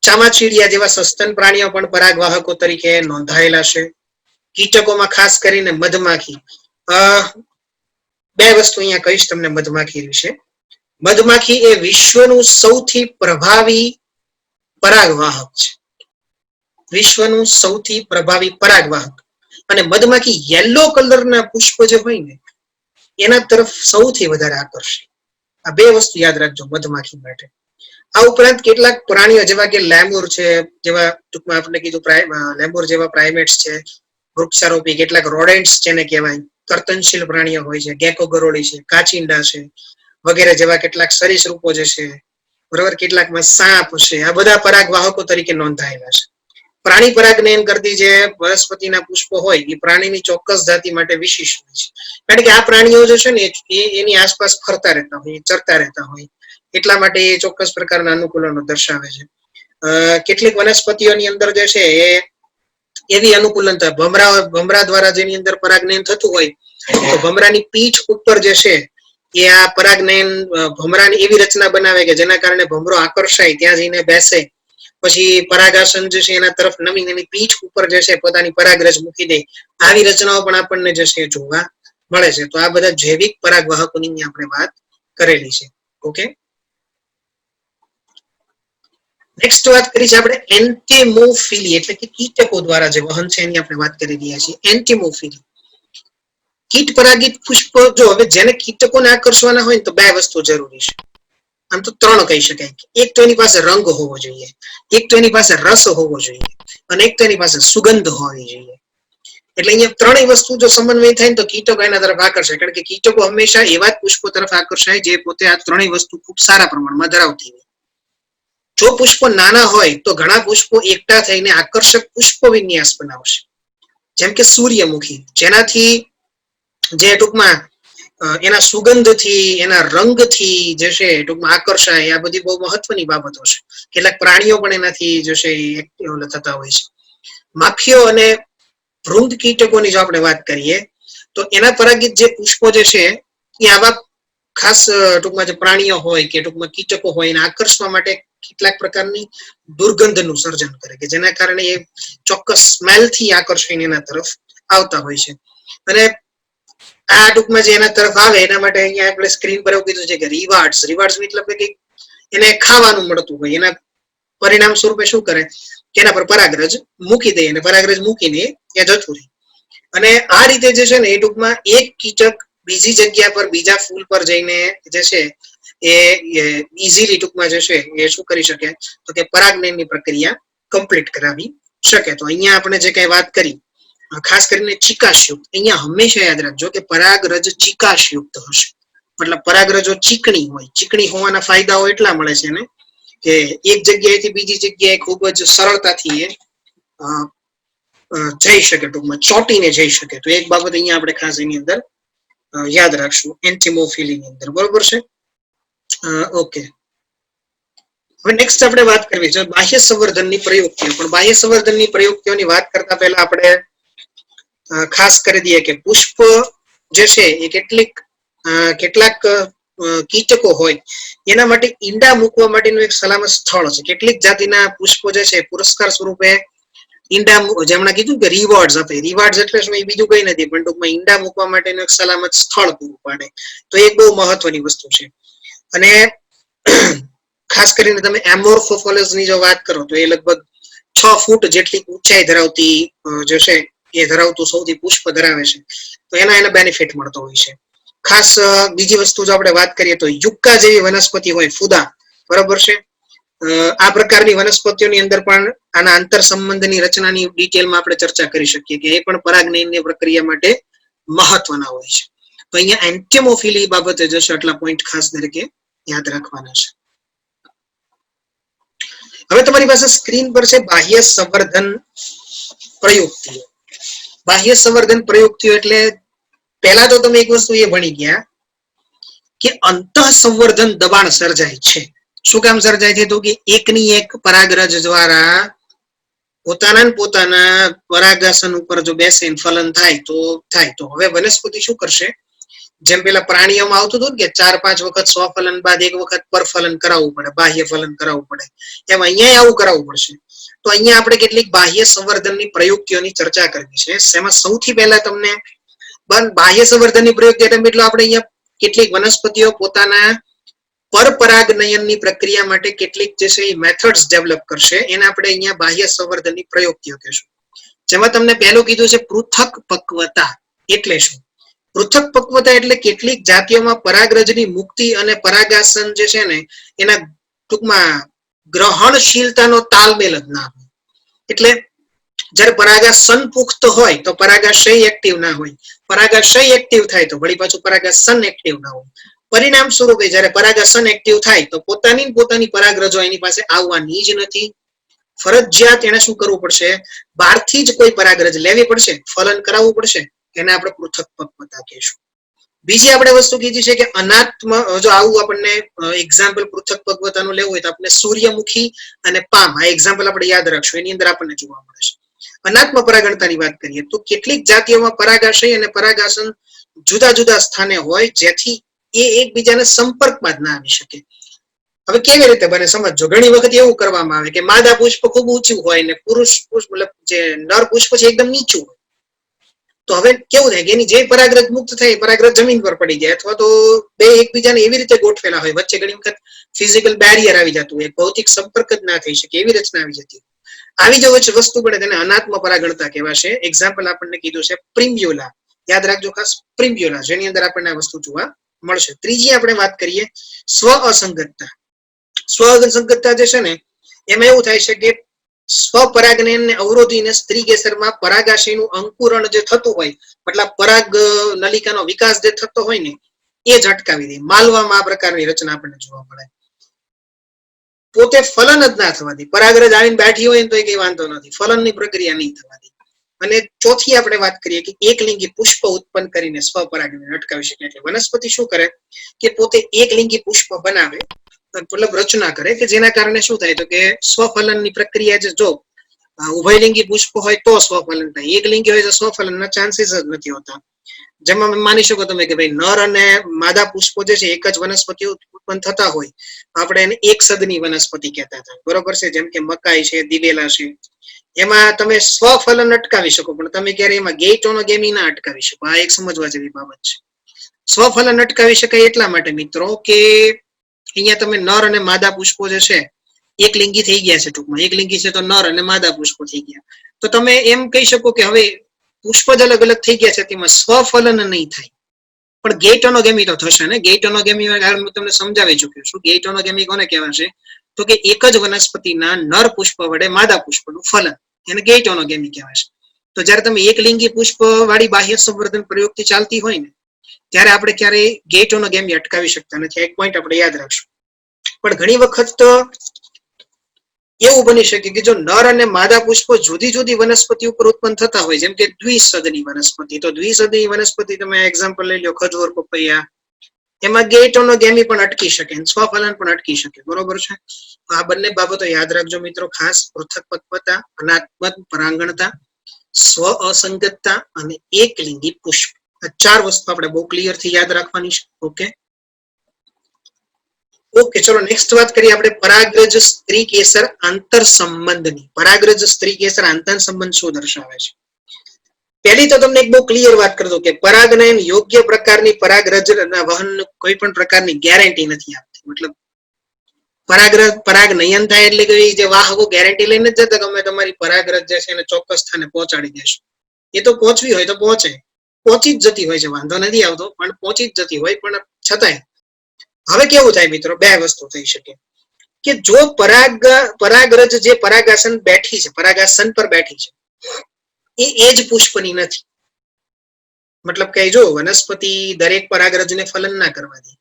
ચામાચીડિયા જેવા સસ્તન પ્રાણીઓ પણ પરાગવાહકો તરીકે નોંધાયેલા છે. કીટકોમાં ખાસ કરીને મધમાખી. બે વસ્તુ અહીંયા કહીશ તમને મધમાખી વિશે. મધમાખી એ વિશ્વનું સૌથી પ્રભાવી પરાગવાહક છે. વિશ્વનું સૌથી પ્રભાવી પરાગવાહક. અને મધમાખી યલો કલરના પુષ્પ જે હોય ને એના તરફ સૌથી વધારે આકર્ષે. આ બે વસ્તુ યાદ રાખજો મધમાખી માટે. આ ઉપરાંત કેટલાક પ્રાણીઓ જેવા કે લેમુર છે, જેવા ટૂંકમાં આપણે કીધું લેમુર જેવા પ્રાઇમેટ્સ છે, વૃક્ષારોપી કેટલાક રોડેન્ટ્સ જેને કહેવાય, કર્તનશીલ પ્રાણીઓ હોય છે, ગેકો ગરોળી છે, કાચિંડા છે વગેરે જેવા કેટલાક સરીસૃપો જે છે, બરોબર, કેટલાકમાં સાપ છે, આ બધા પરાગવાહકો તરીકે નોંધાયેલા છે. પ્રાણી પરાગનયન કરતી જે વનસ્પતિના પુષ્પો હોય એ પ્રાણીની ચોક્કસ જાતિ માટે વિશિષ્ટ હોય છે. કારણ કે આ પ્રાણીઓ જે છે ને એની આસપાસ ફરતા રહેતા હોય, ચરતા રહેતા હોય, એટલા માટે એ ચોક્કસ પ્રકારના અનુકૂલનો દર્શાવે છે. કેટલીક વનસ્પતિઓની અંદર જે છે એ એવી અનુકૂલનતા ભમરા દ્વારા જેની અંદર પરાગનયન થતું હોય તો ભમરાની પીઠ ઉપર જે છે એ આ પરાગનયન ભમરાની એવી રચના બનાવે કે જેના કારણે ભમરો આકર્ષાય, ત્યાં જઈને બેસે, પછી પરાગાસન જે છે એના તરફ નમીને એની પીઠ ઉપર જે છે પોતાની પરાગરજ મૂકી દે. આવી રચનાઓ પણ આપણને જે છે જોવા મળે છે. તો આ બધા જૈવિક પરાગવાહકોની આપણે વાત કરેલી છે. ઓકે, નેક્સ્ટ વાત કરી છે આપણે એન્ટિમોફિલી, એટલે કે કીટકો દ્વારા જે વહન છે એની આપણે વાત કરી રહ્યા છીએ. એન્ટિમોફિલી, કીટ પરાગિત પુષ્પ. જો હવે જેને કીટકોને આકર્ષવાના હોય તો બે વસ્તુ જરૂરી છે. આમ તો ત્રણ કહી શકાય. એક તો એની પાસે રંગ હોવો જોઈએ, એક તો એની પાસે રસ હોવો જોઈએ, અને એક તો એની પાસે સુગંધ હોવી જોઈએ. એટલે અહીંયા ત્રણેય વસ્તુ જો સમન્વય થાય તો કીટકો એના તરફ આકર્ષાય. કારણ કે કીટકો હંમેશા એવા જ પુષ્પો તરફ આકર્ષાય જે પોતે આ ત્રણેય વસ્તુ ખૂબ સારા પ્રમાણમાં ધરાવતી હોય. જો પુષ્પો નાના હોય તો ઘણા પુષ્પો એકઠા થઈને આકર્ષક પુષ્પ વિન્યાસ બનાવશે, જેમ કે સૂર્યમુખી, જેનાથી જે ટૂંકમાં એના સુગંધથી, એના રંગથી જે છે ટૂંકમાં આકર્ષાય. આ બધી બહુ મહત્વની બાબતો છે. કેટલાક પ્રાણીઓ પણ એનાથી જે છે એક્ટિવ થતા હોય છે. માખીઓ અને વૃંદ કીટકોની જો આપણે વાત કરીએ તો એના પરાગિત જે પુષ્પો જે છે એ આવા ખાસ ટૂંકમાં જે પ્રાણીઓ હોય કે ટૂંકમાં કીટકો હોય એને આકર્ષવા માટે કેટલાક પ્રકારની દુર્ગંધનું સર્જન કરે કે જેના કારણે એ ચોક્કસ સ્મેલથી આકર્ષીને એના તરફ આવતા હોય છે. અને આ ટૂંકમાં જે એના તરફ આવે એના માટે અહીંયા આપણે સ્ક્રીન પર એવું કીધું છે કે રિવાર્ડ્સ મતલબ કે એને ખાવાનું મળતું હોય, એના પરિણામ સ્વરૂપે શું કરે કે એના પર પરાગરજ મૂકી દે, અને પરાગરજ મૂકીને એ જતું રહે. અને આ રીતે જે છે ને એ ટૂંકમાં એક કીટક બીજી જગ્યા પર બીજા ફૂલ પર જઈને જે છે એ ઇઝીલી ટૂંકમાં જે છે એ શું કરી શકે તો કે પરાગનયનની પ્રક્રિયા કમ્પ્લીટ કરાવી શકે. તો અહીંયા આપણે જે કઈ વાત કરી ખાસ કરીને ચિકાશયુક્ત, અહીંયા હંમેશા યાદ રાખજો કે પરાગરજ ચિકાશયુક્ત હશે. મતલબ પરાગરજો ચીકણી હોય. ચીકણી હોવાના ફાયદાઓ એટલા મળે છે ને કે એક જગ્યાએથી બીજી જગ્યાએ ખૂબ જ સરળતાથી એ જઈ શકે, ટૂંકમાં ચોટીને જઈ શકે. તો એક બાબત અહીંયા આપણે ખાસ એની અંદર યાદ રાખશું એન્ટિમોફિલીની અંદર, બરોબર છે? ઓકે, હવે નેક્સ્ટ આપણે વાત કરવી છે બાહ્ય સંવર્ધનની પ્રયુક્તિઓ. પણ બાહ્ય સંવર્ધનની પ્રયુક્તિઓની વાત કરતા પહેલા આપણે ખાસ કરી દઈએ કે પુષ્પ જે છે એ કેટલાક કીટકો હોય એના માટે ઈંડા મૂકવા માટેનું એક સલામત સ્થળ છે. કેટલીક જાતિના પુષ્પો જે છે પુરસ્કાર સ્વરૂપે ઈંડા, જેમણે કીધું કે રિવોર્ડ્સ આપે. રિવોર્ડ્સ એટલે શું, એ બીજું કઈ નથી પણ ટૂંકમાં ઈંડા મૂકવા માટેનું એક સલામત સ્થળ પૂરું પાડે. તો એ બહુ મહત્વની વસ્તુ છે. અને ખાસ કરીને તમે એમોર્ફોફોલસ ની જો વાત કરો તો એ લગભગ 6 ફૂટ જેટલી ઊંચાઈ ધરાવતી જે છે એ ધરાવતું સૌથી પુષ્પ ધરાવે છે. તો એના બેનિફિટ મળતો હોય છે. ખાસ બીજી વસ્તુ જો આપણે વાત કરીએ તો યુક્કા જેવી વનસ્પતિ હોય, ફુદા, બરોબર છે? આ પ્રકારની વનસ્પતિઓની અંદર પણ આના આંતર સંબંધની રચનાની ડિટેલમાં આપણે ચર્ચા કરી શકીએ કે એ પણ પરાગનયનની પ્રક્રિયા માટે મહત્વના હોય છે. તો અહીંયા એન્ટિમોફિલી બાબતે જશે આટલા પોઈન્ટ ખાસ તરીકે યાદ રાખવાના છે. હવે તમારી પાસે સ્ક્રીન પર છે બાહ્ય સંવર્ધન પ્રયુક્તિઓ. બાહ્ય સંવર્ધન પ્રયુક્તિઓ એટલે પહેલા તો તમે એક વસ્તુ એ ભણી ગયા કે અંતઃ સંવર્ધન દબાણ સર્જાય છે. શું કામ સર્જાય છે? તો કે એકની એક પરાગરજ દ્વારા પોતાના પરાગાસન ઉપર જો બેસે ફલન થાય તો હવે વનસ્પતિ શું કરશે, જેમ પેલા પ્રાણીઓમાં આવતું હતું ને કે 4-5 વખત સ્વફલન બાદ એક વખત પરફલન કરાવવું પડે, બાહ્ય ફલન કરાવવું પડે, એમ અહીંયા આવું કરાવવું પડશે. તો અહીંયા આપણે કેટલીક બાહ્ય સંવર્ધનની પ્રયુક્તિઓની ચર્ચા કરવી છે. એમાં સૌથી પહેલા તમને બાહ્ય સંવર્ધનની પ્રયુક્તિ એટલે આપણે અહીંયા કેટલીક વનસ્પતિઓ પોતાના પરપરાગનયનની પ્રક્રિયા માટે કેટલીક જે છે એ મેથડ્સ ડેવલપ કરશે, એને આપણે અહીંયા બાહ્ય સંવર્ધનની પ્રયુક્તિઓ કહેશું. જેમાં તમને પહેલું કીધું છે પૃથક પક્વતા. એટલે શું? પૃથક પક્વતા એટલે કેટલીક જાતિઓમાં પરાગરજની મુક્તિ અને પરાગાસન જે છે ને એના ટૂંકમાં ગ્રહણશીલતાનો તાલમેલ જ ના હોય. એટલે જ્યારે પરાગાસન પુખ્ત હોય તો પરાગાશય એક્ટિવ ના હોય, પરાગાશય એક્ટિવ થાય તો વળી પાછું પરાગાસન એક્ટિવ ના હોય. પરિણામ સ્વરૂપે જ્યારે પરાગાસન એક્ટિવ થાય તો પોતાની પરાગરજો એની પાસે આવવાની જ નથી. ફરજિયાત એને શું કરવું પડશે? બહારથી જ કોઈ પરાગરજ લેવી પડશે, ફલન કરાવવું પડશે. એને આપણે પૃથક પક્વતા કહીશું. બીજી આપણે વસ્તુ કીધી છે કે અનાત્મ, જો આવું આપણને એક્ઝામ્પલ પૃથક પક્વતાનું લેવું હોય તો આપણે સૂર્યમુખી અને પામ, આ એક્ઝામ્પલ આપણે યાદ રાખશું. એની અંદર આપણને જોવા મળે છે. અનાત્મ પરાગણતાની વાત કરીએ તો કેટલીક જાતિઓમાં પરાગાશય અને પરાગાસન જુદા જુદા સ્થાને હોય, જેથી એ એકબીજાના સંપર્કમાં જ ના આવી શકે. હવે કેવી રીતે બને સમજો. ઘણી વખત એવું કરવામાં આવે કે માદા પુષ્પ ખૂબ ઊંચું હોય ને પુરુષ પુષ્પ મતલબ જે નર પુષ્પ છે એકદમ નીચું હોય. તો હવે કેવું થાય કે એની જે પરાગરજ મુક્ત થાય પરાગરજ જમીન પર પડી જાય, અથવા તો બે એકબીજાને એવી રીતે ગોઠવેલા હોય, વચ્ચે ઘણી વખત ફિઝિકલ બેરિયર આવી જતું હોય, ભૌતિક સંપર્ક જ ના થઈ શકે એવી રચના આવી જતી. આવી જો વસ્તુ પડે તેને અનાત્મ પરાગણતા કહેવાશે. એક્ઝામ્પલ આપણને કીધું છે પ્રિમ્બ્યુલા. યાદ રાખજો ખાસ, પ્રિમ્બ્યુલા, જેની અંદર આપણને આ વસ્તુ જોવા મળશે. ત્રીજી આપણે વાત કરીએ સ્વ અસંગતતા. સ્વ અસંગતતા જે છે ને એમાં એવું થાય છે કે સ્વપરાગનયનને અવરોધીને સ્ત્રી કેસરમાં પરાગાશયનું અંકુરણ જે થતું હોય, મતલબ પરાગ નલિકાનો વિકાસ જે થતો હોય ને એ જ અટકાવી દે. માલવામાં આ પ્રકારની રચના આપણને જોવા મળે. પોતે ફલન જ ના થવા દે. પરાગરજ આવીને બેઠી હોય તો કઈ વાંધો નથી, ફલનની પ્રક્રિયા નહીં થવા દે. અને ચોથી આપણે વાત કરીએ કે એકલિંગી પુષ્પ ઉત્પન્ન કરીને સ્વપરાગનયન અટકાવી શકે. એટલે વનસ્પતિ શું કરે કે પોતે એકલિંગી પુષ્પ બનાવે, મતલબ રચના કરે કે જેના કારણે શું થાય તો કે સ્વફલનની પ્રક્રિયા જે, જો ઉભયલિંગી પુષ્પ હોય તો સ્વફલન થાય, એકલિંગી હોય તો સ્વફલનના ચાન્સીસ જ નથી હોતા. જેમાં માની શકો તમે કે ભાઈ નર અને માદા પુષ્પો જે છે એક જ વનસ્પતિ ઉત્પન્ન થતા હોય, આપણે એને એક સદની વનસ્પતિ કહેતા હતા, બરોબર છે. જેમ કે મકાઈ છે, દિવેલા છે, એમાં તમે સ્વફલન અટકાવી શકો, પણ તમે ક્યારે એમાં ગેઇટોનોગેમી ના અટકાવી શકો. આ એક સમજવા જેવી બાબત છે. સ્વફલન અટકાવી શકાય એટલા માટે મિત્રો કે અહીંયા તમે નર અને માદા પુષ્પો જે છે એકલિંગી થઈ ગયા છે. ટૂંકમાં એકલિંગી છે તો નર અને માદા પુષ્પો થઈ ગયા. તો તમે એમ કહી શકો કે હવે પુષ્પ જ અલગ અલગ થઈ ગયા છે, તેમાં સ્વફલન નહીં થાય, પણ ગેઇટોનોગેમી તો થશે ને. ગેઇટોનોગેમી હું તમને સમજાવી ચુક્યો છું. ગેઇટોનોગેમી કોને કહેવાશે તો કે એક જ વનસ્પતિના નર પુષ્પ વડે માદા પુષ્પનું ફલન, એને ગેઇટોનોગેમી કહેવાશે. તો જ્યારે તમે એકલિંગી પુષ્પ વાળી બાહ્ય સંવર્ધન પ્રયુક્તિ ચાલતી હોય ને ત્યારે આપણે ક્યારેય ગેઇટોનોગેમી અટકાવી શકતા નથી. એક પોઈન્ટ આપણે યાદ રાખશું. પણ ઘણી વખત તો એવું બની શકે કે જો નર અને માદા પુષ્પો જુદી જુદી વનસ્પતિ ઉપર ઉત્પન્ન થતા હોય, જેમ કે દ્વિસદની વનસ્પતિ, તો દ્વિસદની વનસ્પતિ તમે એક્ઝામ્પલ લઈ લો ખજૂર, પપૈયા, એમાં ગેઇટોનોગેમી પણ અટકી શકે, સ્વફલન પણ અટકી શકે, બરોબર છે. આ બંને બાબતો યાદ રાખજો મિત્રો ખાસ. પૃથક પક્વતા, અનાત્મ પરાગણતા, સ્વ અસંગતતા અને એકલિંગી પુષ્પ, આ 4 વસ્તુ આપણે બહુ ક્લિયર થી યાદ રાખવાની છે. ઓકે ચલો નેક્સ્ટ વાત કરીએ આપણે પરાગરજ સ્ત્રી કેસર આંતર સંબંધની. પરાગરજ સ્ત્રી કેસર આંતર સંબંધ શું દર્શાવે છે? પહેલી તો તમને એક બહુ ક્લિયર વાત કરી દઉં કે પરાગનયન યોગ્ય પ્રકારની પરાગરજના વહન કોઈ પણ પ્રકારની ગેરંટી નથી આપતી. મતલબ પરાગનયન થાય એટલે કે જે વાહકો ગેરંટી લઈને જ જતા તમે તમારી પરાગરજ જે છે એને ચોક્કસ સ્થાને પહોંચાડી દેશો. એ તો પહોંચવી હોય તો પહોંચે, પહોંચી જ જતી હોય છે, વાંધો નથી આવતો, પણ પહોંચી જ જતી હોય. પણ છતાંય હવે કેવું થાય મિત્રો, બે વસ્તુ થઈ શકે કે જો પરાગરજ જે પરાગાસન બેઠી છે, પરાગાસન પર બેઠી છે, એ જ પુષ્પની નથી. મતલબ કે જો વનસ્પતિ દરેક પરાગરજને ફલન ના કરવા દે,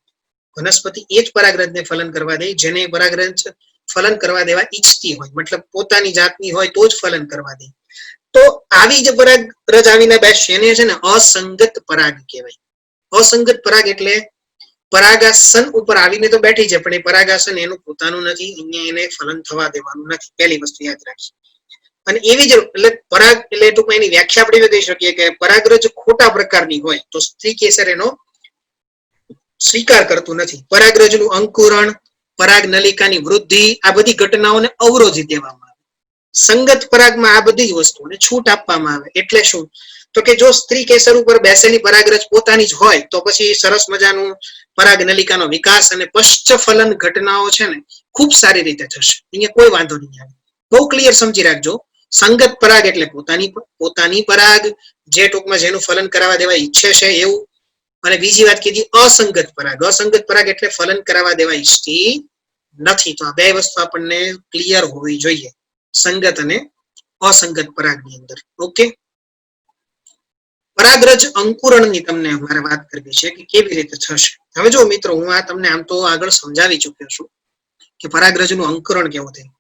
વનસ્પતિ એ જ પરાગરજને ફલન કરવા દે જેને પરાગરજ ફલન કરવા દેવા ઈચ્છતી હોય, મતલબ પોતાની જાતની હોય તો જ ફલન કરવા દે. તો આવી જે પરાગરજ આવીને બેસશે એને છે ને અસંગત પરાગ કહેવાય. અસંગત પરાગ એટલે પરાગાસન ઉપર આવીને તો બેઠી છે પણ એ પરાગાસન એનું પોતાનું નથી, અહીંયા એને ફલન થવા દેવાનું નથી. પહેલી વસ્તુ યાદ રાખજો. અને એવી જ એટલે પરાગ એટલે ટૂંકમાં એની વ્યાખ્યા આપણે કહી શકીએ કે પરાગરજ ખોટા પ્રકારની હોય તો સ્ત્રી કેસર એનો સ્વીકાર કરતું નથી. પરાગરજનું અંકુરણ, પરાગ નલિકાની વૃદ્ધિ, આ બધી ઘટનાઓને અવરોધી દેવામાં આવે. સંગત પરાગમાં આ બધી જ વસ્તુઓને છૂટ આપવામાં આવે. એટલે શું? તો કે જો સ્ત્રી કેસર ઉપર બેસેલી પરાગરજ પોતાની જ હોય તો પછી સરસ મજાનું પરાગ નલિકાનો વિકાસ અને પશ્ચફલન ઘટનાઓ છે ને ખૂબ સારી રીતે થશે. અહીંયા કોઈ વાંધો નહીં આવે. બહુ ક્લિયર સમજી રાખજો. સંગત પરાગ એટલે પોતાની પરાગ, જે ટૂંકમાં જેનું ફલન કરાવવા દેવા ઈચ્છે છે એવું. અને બીજી વાત કીધી અસંગત પરાગ. અસંગત પરાગ એટલે ફલન કરાવવા દેવા ઈચ્છતી નથી. તો આ બે વસ્તુ આપણને ક્લિયર હોવી જોઈએ, સંગત અને અસંગત પરાગની અંદર. ઓકે, પરાગરજ અંકુરણની તમને મારે વાત કરવી છે કે કેવી રીતે થશે. હવે જો મિત્રો, હું આ તમને આમ તો આગળ સમજાવી ચૂક્યો છું કે પરાગરજનું અંકુરણ કેવું થાય.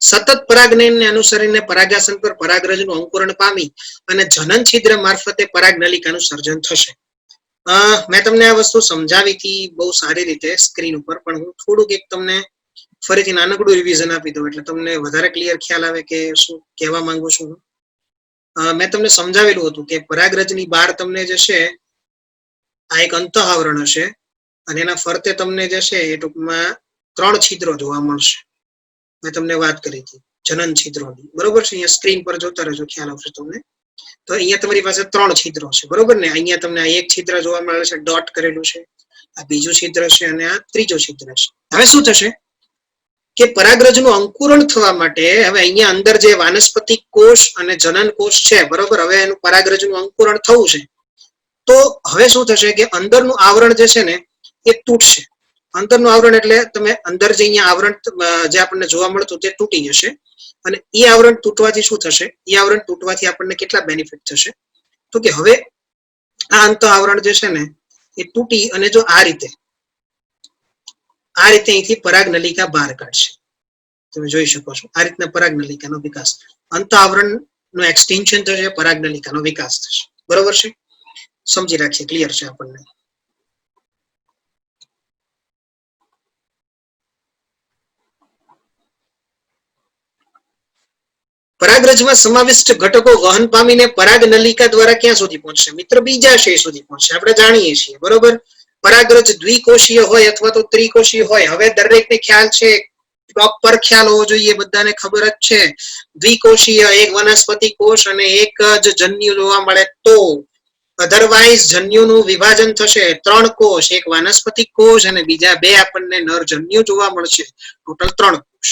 સતત પરાગનયનને અનુસરીને પરાગાસન પર પરાગરજનું અંકુરણ પામી અને જનન છિદ્ર મારફતે પરાગ નલિકાનું સર્જન થશે. મેં તમને આ વસ્તુ સમજાવી હતી બહુ સારી રીતે સ્ક્રીન ઉપર, પણ હું થોડુંક એક તમને ફરીથી નાનકડું રિવિઝન આપી દઉં એટલે તમને વધારે ક્લિયર ખ્યાલ આવે કે શું કહેવા માંગુ છું. મેં તમને સમજાવેલું હતું કે પરાગરજની બહાર તમને જે છે આ એક અંત આવરણ હશે અને એના ફરતે તમને જે છે એ ટૂંકમાં 3 છિદ્રો જોવા મળશે. મેં તમને વાત કરી હતી જનન છિદ્રોની, બરોબર છે. અહીંયા સ્ક્રીન પર જોતા રહેજો, ખ્યાલ આવશે તમને. તો અહીંયા તમારી પાસે 3 છિદ્રો છે, બરોબર ને. અહીંયા તમને આ એક છિદ્ર જોવા મળે છે, ડોટ કરેલું છે. આ બીજું છિદ્ર છે અને આ ત્રીજો છિદ્ર છે. હવે શું થશે કે પરાગરજનું અંકુરણ થવા માટે હવે અહીંયા અંદર જે વાનસ્પતિક કોષ અને જનન કોષ છે, બરોબર, હવે એનું પરાગરજનું અંકુરણ થવું છે. તો હવે શું થશે કે અંદરનું આવરણ જે છે ને એ તૂટશે. અંદરનું આવરણ એટલે તમે અંદર જે અહીંયા આવરણ જે આપણને જોવા મળતું તે તૂટી જશે. અને એ આવરણ તૂટવાથી શું થશે? એ આવરણ તૂટવાથી આપણને કેટલા બેનિફિટ થશે? તો કે હવે આ અંત આવરણ જે છે ને એ તૂટી અને જો આ રીતે અહીંથી પરાગ નલિકા બહાર કાઢશે. તમે જોઈ શકો છો આ રીતના પરાગ નલિકાનો વિકાસ, અંત આવરણ નું એક્સટેન્શન થશે, પરાગ નલિકાનો વિકાસ થશે. બરોબર છે, સમજી રાખીએ, ક્લિયર છે આપણને. પરાગરજમાં સમાવિષ્ટ ઘટકો વહન પામીને પરાગ નલિકા દ્વારા ક્યાં સુધી પહોંચશે? મિત્ર, બીજાશય સુધી પહોંચશે. આપણે જાણીએ છીએ, બરોબર. પરાગરજ દ્વિકોષીય હોય અથવા તો ત્રિકોષીય હોય. હવે દરેકને ખ્યાલ છે, પ્રોપર ખ્યાલ હોવો જોઈએ, બધાને ખબર જ છે. દ્વિકોષીય, એક વનસ્પતિ કોષ અને એક જ જન્યુ જોવા મળે તો. અધરવાઇઝ જન્યુનું વિભાજન થશે 3 કોષ, એક વાનસ્પતિક કોષ અને બીજા 2 આપણને નર જન્યુ જોવા મળશે. ટોટલ 3 કોષ.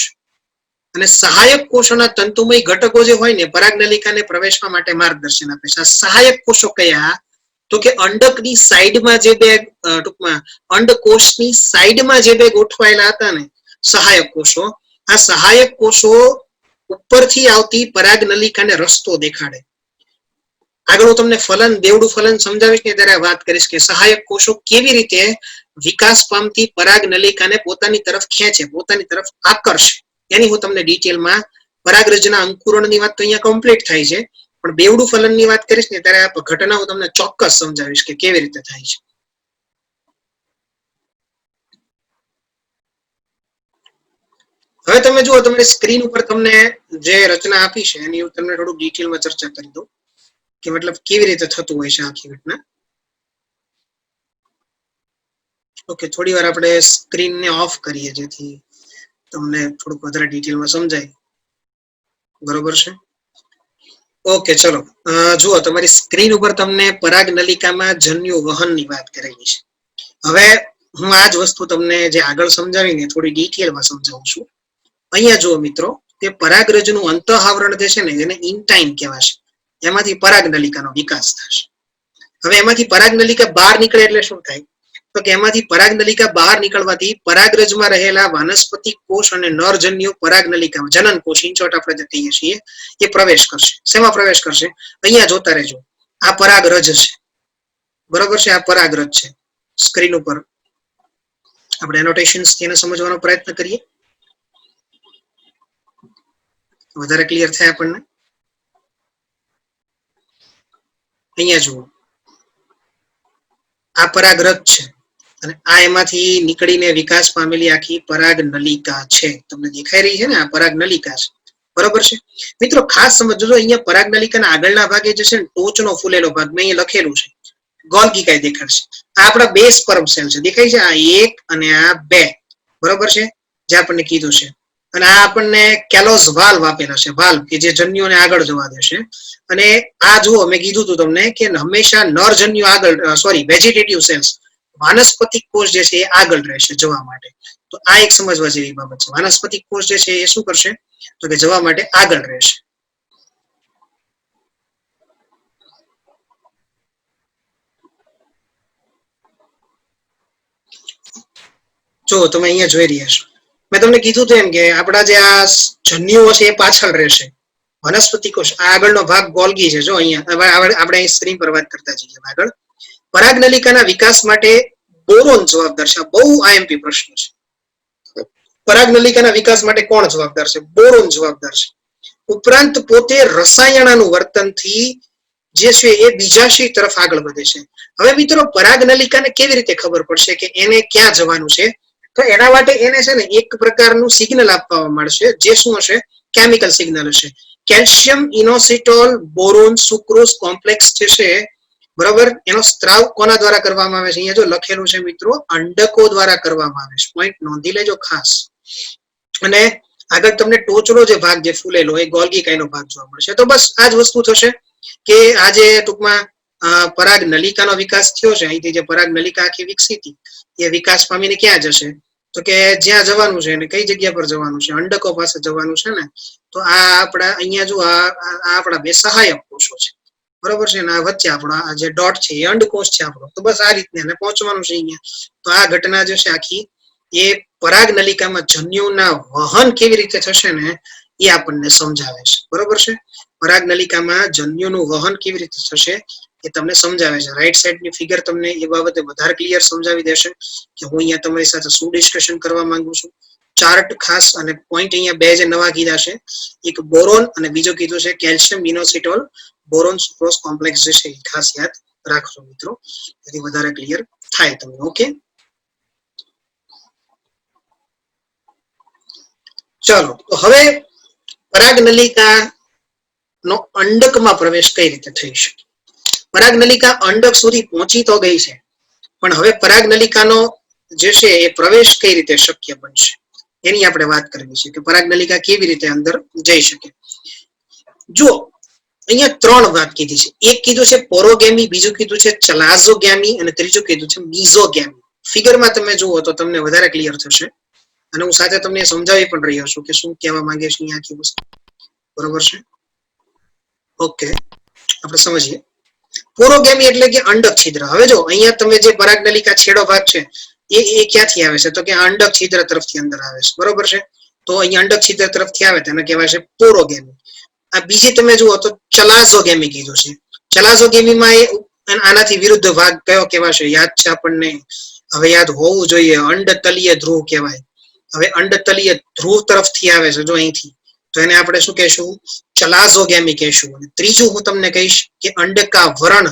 અને સહાયક કોષોના તંતુમય ઘટકો જે હોય ને પરાગ નલિકાને પ્રવેશવા માટે માર્ગદર્શન આપે છે. આ સહાયક કોષો કયા? તો કે અંડકની સાઈડમાં જે 2 ટૂંકમાં અંડકોષની સાઈડમાં જે 2 ગોઠવાયેલા હતા ને સહાયક કોષો, આ સહાયક કોષો ઉપરથી આવતી પરાગ નલિકાને રસ્તો દેખાડે. આગળ હું તમને બેવડું ફલન સમજાવીશ ને ત્યારે વાત કરીશ કે સહાયક કોષો કેવી રીતે વિકાસ પામતી પરાગ નલિકાને પોતાની તરફ ખેંચે, પોતાની તરફ આકર્ષે, એની હું તમને ડિટેલમાં પરાગરજના અંકુરણની વાત તો અહીંયા કમ્પ્લીટ થાય છે, પણ બેવડું ફલનની વાત કરીશ ને ત્યારે આ ઘટના હું તમને ચોક્કસ સમજાવીશ કે કેવી રીતે થાય છે. હવે તમે જુઓ, તમારી સ્ક્રીન ઉપર તમને જે રચના આપી છે એની હું તમને થોડું ડિટેલમાં ચર્ચા કરી દઉં કે મતલબ કેવી રીતે થતું હોય છે આખી ઘટના. ઓકે, થોડી વાર આપણે સ્ક્રીનને ઓફ કરીએ જેથી તમને થોડુંક વધારે ડિટેલમાં સમજાય. બરોબર છે, ઓકે. ચલો જુઓ, તમારી સ્ક્રીન ઉપર તમને પરાગ નલિકામાં જન્યુ વહનની વાત કરેલી છે. હવે હું આ જ વસ્તુ તમને જે આગળ સમજાવીને થોડી ડિટેલમાં સમજાવું છું. અહીંયા જુઓ મિત્રો, કે પરાગરજનું અંત આવરણ જે છે ને એને ઇન્ટાઇન કહેવાશે. એમાંથી પરાગ નલિકાનો વિકાસ થશે. હવે એમાંથી પરાગ નલિકા બહાર નીકળે એટલે શું થાય? તો કે એમાંથી પરાગ નલિકા બહાર નીકળવાથી પરાગરજમાં રહેલા વાનસ્પતિક કોષ અને નરજન્યુ પરાગ નલિકા જનન કોષ ઇનશોર્ટ આપણે કહીએ છીએ એ પ્રવેશ કરશે. શેમાં પ્રવેશ કરશે? અહીંયા જોતા રહેજો, આ પરાગરજ છે, બરોબર છે. આ પરાગરજ છે. સ્ક્રીન ઉપર આપણે એનોટેશન્સ તેને સમજવાનો પ્રયત્ન કરીએ, વધારે ક્લિયર થાય આપણને. અહીંયા જુઓ, આ પરાગરજ છે અને આ એમાંથી નીકળીને વિકાસ પામેલી આખી પરાગ નલિકા છે. તમને દેખાઈ રહી છે ને, આ પરાગ નલિકા છે, બરોબર છે. મિત્રો ખાસ સમજજો, અહીંયા પરાગ નલિકાના આગળના ભાગે જે છે ને ટોચનો ફૂલેલો ભાગ મેં અહીંયા લખેલું છે, ગોલ્ગી કાય દેખાડશે. આ આપણા બે સ્પર્મ સેલ છે, દેખાય છે, આ એક અને આ બે, બરોબર છે, જે આપણને કીધું છે. અને આ આપણને કેલોઝ વાલ્વ આપેલો છે, વાલ્વ કે જે જન્યુઓને આગળ જવા દેશે. અને આ જુઓ, મેં કીધું હતું તમને કે હંમેશા નર જન્યુ આગળ, સોરી, વેજીટેટિવ સેલ્સ, વાનસ્પતિક કોષ જે છે એ આગળ રહેશે જવા માટે. તો આ એક સમજવા જેવી બાબત છે. વાનસ્પતિક કોષ જે છે એ શું કરશે, તો કે જવા માટે આગળ રહેશે. જો તમે અહીંયા જોઈ રહ્યા છો, મેં તમને કીધું હતું એમ કે આપણા જે આ જન્યુઓ છે એ પાછળ રહેશે, વનસ્પતિ કોષ આ આગળનો ભાગ ગોલ્ગી છે. જો અહીંયા આપણે અહીં સ્ક્રીન પર વાત કરતા જઈએ આગળ. પરાગનલિકાના વિકાસ માટે બોરોન જવાબદાર છે. બહુ આઈએમપી પ્રશ્ન છે. પરાગનલિકાના વિકાસ માટે કોણ જવાબદાર છે? બોરોન જવાબદાર છે. ઉપરાંત પોતે રસાયણાનું વર્તનથી જે છે એ બીજાશય તરફ આગળ વધે છે. હવે મિત્રો, પરાગનલિકાને કેવી રીતે ખબર પડશે કે એને ક્યાં જવાનું છે? તો એના માટે એને છે ને એક પ્રકારનું સિગ્નલ આપવામાં મળશે, જે શું હશે? કેમિકલ સિગ્નલ હશે. કેલ્શિયમ ઇનોસિટોલ બોરોન સુક્રોઝ કોમ્પ્લેક્સ જે છે, બરાબર, એનો સ્ત્રાવ કોના દ્વારા કરવામાં આવે છે? અહીંયા જો લખેલું છે મિત્રો, અંડકો દ્વારા કરવામાં આવે છે. પોઈન્ટ નોંધી લેજો ખાસ. અને આગળ તમને ટોચનો જે ભાગ જે ફૂલેલો એ ગોલ્ગી કાયનો ભાગ જોવા મળશે. તો બસ આ જ વસ્તુ થશે કે આજે ટૂંકમાં પરાગ નલિકાનો વિકાસ થયો છે. અહીંથી જે પરાગ નલિકા આખી વિકસી હતી એ વિકાસ પામીને ક્યાં જશે? તો કે જ્યાં જવાનું છે અને કઈ જગ્યા પર જવાનું છે? અંડકો પાસે જવાનું છે ને. તો આ આપણા અહીંયા જો આ આપણા બે સહાયક કોષો છે, બરોબર છે, ને આ વચ્ચે આપણો આ જે ડોટ છે એ અંડકોષ છે આપણો. તો બસ આ રીતને એને પહોંચવાનું છે અહીંયા. તો આ ઘટના જે છે આખી એ પરાગ નલિકામાં જન્યુના વહન કેવી રીતે થશે ને એ આપણને સમજાવે છે, બરોબર છે. પરાગ નલિકામાં જન્યુનું વહન કેવી રીતે થશે એ તમને સમજાવે છે. રાઈટ સાઈડની ફિગર તમને એ બાબતે વધારે ક્લિયર સમજાવી દેશે કે હું અહીંયા તમારી સાથે શું ડિસ્કશન કરવા માંગુ છું. ચાર્ટ ખાસ અને પોઈન્ટ અહીંયા બે જે નવા કીધા છે, એક બોરોન અને બીજો કીધું છે કેલ્શિયમ ઇનોસિટોલ બોરોન સુક્રોઝ કોમ્પ્લેક્સ જે છે એ ખાસ યાદ રાખજો મિત્રો, એથી વધારે ક્લિયર થાય તમને. ઓકે, ચાલો. તો હવે પરાગનલિકા નો અંડકમાં પ્રવેશ કઈ રીતે થઈ શકે? પરાગનલિકા અંડક સુધી પહોંચી તો ગઈ છે, પણ હવે પરાગનલિકાનો જે છે એ પ્રવેશ કઈ રીતે શક્ય બનશે એની આપણે વાત કરવી છે કે પરાગનલિકા કેવી રીતે અંદર જઈ શકે. જો અહીંયા ત્રણ વાત કીધી છે. એક કીધું છે પોરોગેમી, બીજું કીધું છે ચલાઝોગેમી અને ત્રીજું કીધું છે મીઝોગેમી. ફિગરમાં તમે જુઓ તો તમને વધારે ક્લિયર થશે. અને હું સાથે તમને સમજાવી પણ રહ્યો છું કે શું કહેવા માંગે છે અહીંયા આખી વસ્તુ, બરોબર છે. ઓકે, આપણે સમજીએ. પોરોગેમી એટલે કે અંડક છિદ્ર. હવે જો અહીંયા તમે જે પરાગનલિકા છેડો ભાગ છે એ ક્યાંથી આવે છે? તો કે અંડક છિદ્ર તરફથી અંદર આવે છે, બરોબર છે. તો અહીંયા અંડક છિદ્ર તરફથી આવે તેને કહેવાય છે પોરોગેમી. આ બીજી તમે જુઓ તો ચલાઝોગેમી કીધું છે. ચલાઝોગેમીમાં આનાથી વિરુદ્ધ ભાગ કયો કહેવાશે? યાદ છે આપણને? હવે યાદ હોવું જોઈએ. અંડતલીય ધ્રુવ કહેવાય. હવે અંડતલીય ધ્રુવ તરફથી આવે છે જો અહીંથી, તો એને આપણે શું કહેશું? ચલાઝોગેમી કહેશું. અને ત્રીજું હું તમને કહીશ કે અંડકાવરણ.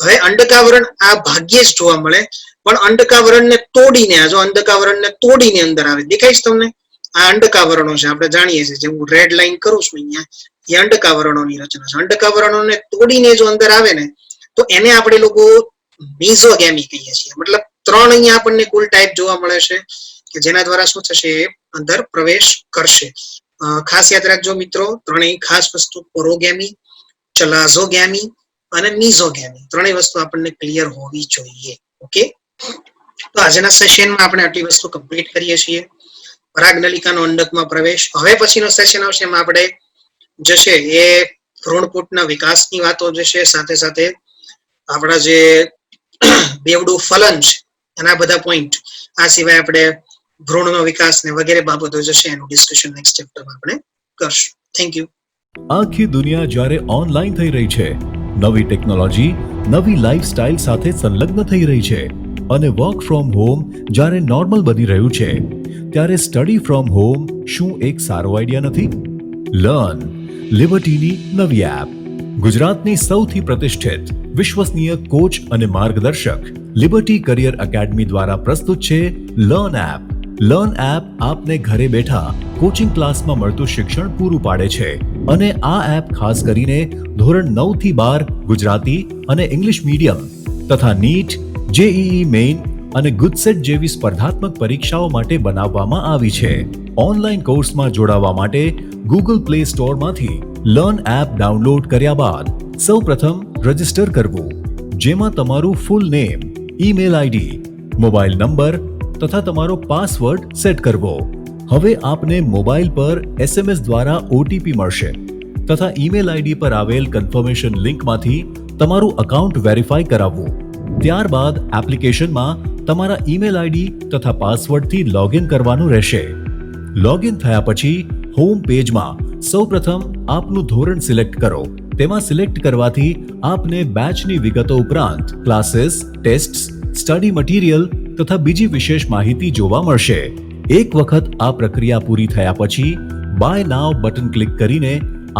હવે અંડકાવરણ આ ભાગ્યે જ જોવા મળે, પણ અંડકાવરણને તોડીને, જો અંડકાવરણને તોડીને અંદર આવે. દેખાય છે તમને? આ અંડકાવરણો છે, આપણે જાણીએ છીએ. જે હું રેડ લાઈન કરું છું અહીંયા, એ અંડકાવરણોની રચના છે. અંડકાવરણોને તોડીને જો અંદર આવે ને તો એને આપણે લોકો મીઝોગેમી કહીએ છીએ. મતલબ ત્રણ અહીંયા આપણને કુલ ટાઈપ જોવા મળે છે કે જેના દ્વારા શું થશે? અંદર પ્રવેશ કરશે. ખાસ યાદ રાખજો મિત્રો, ત્રણેય ખાસ વસ્તુ પોરોગેમી, ચલાઝોગેમી અને મીઝોગેમી, ત્રણેય વસ્તુ આપણને ક્લિયર હોવી જોઈએ. ઓકે, તો આજના સેશનમાં આપણે આટલી વસ્તુ કમ્પ્લીટ કરીએ છીએ. પરાગનલિકાનો અંડકમાં પ્રવેશ. હવે પછીનો સેશન આવશે એમાં આપણે જે છે એ ભ્રૂણપુટના વિકાસની વાતો જે છે, સાથે સાથે આપણા જે બેવડું ફલન છે એના બધા પોઈન્ટ, આ સિવાય આપણે ભ્રૂણનો વિકાસ ને વગેરે બાબતો જે છે એનું ડિસ્કશન નેક્સ્ટ ચેપ્ટરમાં આપણે કરશું. Thank you. આખી દુનિયા જ્યારે ઓનલાઈન થઈ રહી છે, નવી ટેકનોલોજી નવી લાઈફસ્ટાઈલ સાથે સંલગ્ન થઈ રહી છે અને વર્ક ફ્રોમ હોમ જ્યારે નોર્મલ બની રહ્યું છે, ત્યારે સ્ટડી ફ્રોમ હોમ શું એક સારો આઈડિયા નથી? લર્ન લિબર્ટીની નવી એપ. ગુજરાતની સૌથી પ્રતિષ્ઠિત વિશ્વસનીય કોચ અને માર્ગદર્શક લિબર્ટી કરિયર એકેડમી દ્વારા પ્રસ્તુત છે લર્ન એપ. લર્ન એપ આપને ઘરે બેઠા કોચિંગ ક્લાસમાં મળતું શિક્ષણ પૂરું પાડે છે અને આ એપ ખાસ કરીને ધોરણ 9 થી 12 ગુજરાતી અને ઇંગ્લિશ મીડિયમ તથા નીટ, જેઈઈ મેઇન અને ગુજસેટ જેવી સ્પર્ધાત્મક પરીક્ષાઓ માટે બનાવવામાં આવી છે. ઓનલાઈન કોર્સમાં જોડાવા માટે ગૂગલ પ્લે સ્ટોરમાંથી લર્ન એપ ડાઉનલોડ કર્યા બાદ સૌપ્રથમ રજિસ્ટર કરવું, જેમાં તમારું full name, email ID, mobile number તથા તમારો પાસવર્ડ સેટ કરવો. હવે આપને મોબાઈલ પર SMS દ્વારા ઓટીપી મળશે તથા ઈમેલ આઈડી પર આવેલ કન્ફર્મેશન લિંકમાંથી તમારું અકાઉન્ટ વેરીફાઈ કરાવવું. ત્યારબાદ એપ્લિકેશનમાં તમારા ઈમેલ આઈડી તથા પાસવર્ડથી લોગિન કરવાનું રહેશે. લોગિન થયા પછી હોમ પેજમાં સૌપ્રથમ આપનું ધોરણ સિલેક્ટ કરો. તેમાં સિલેક્ટ કરવાથી આપને બેચની વિગતો ઉપરાંત ક્લાસીસ, ટેસ્ટ્સ, સ્ટડી મટીરિયલ તથા બીજી વિશેષ માહિતી જોવા મળશે. એક વખત આ પ્રક્રિયા પૂરી થયા પછી બાય નાવ બટન ક્લિક કરીને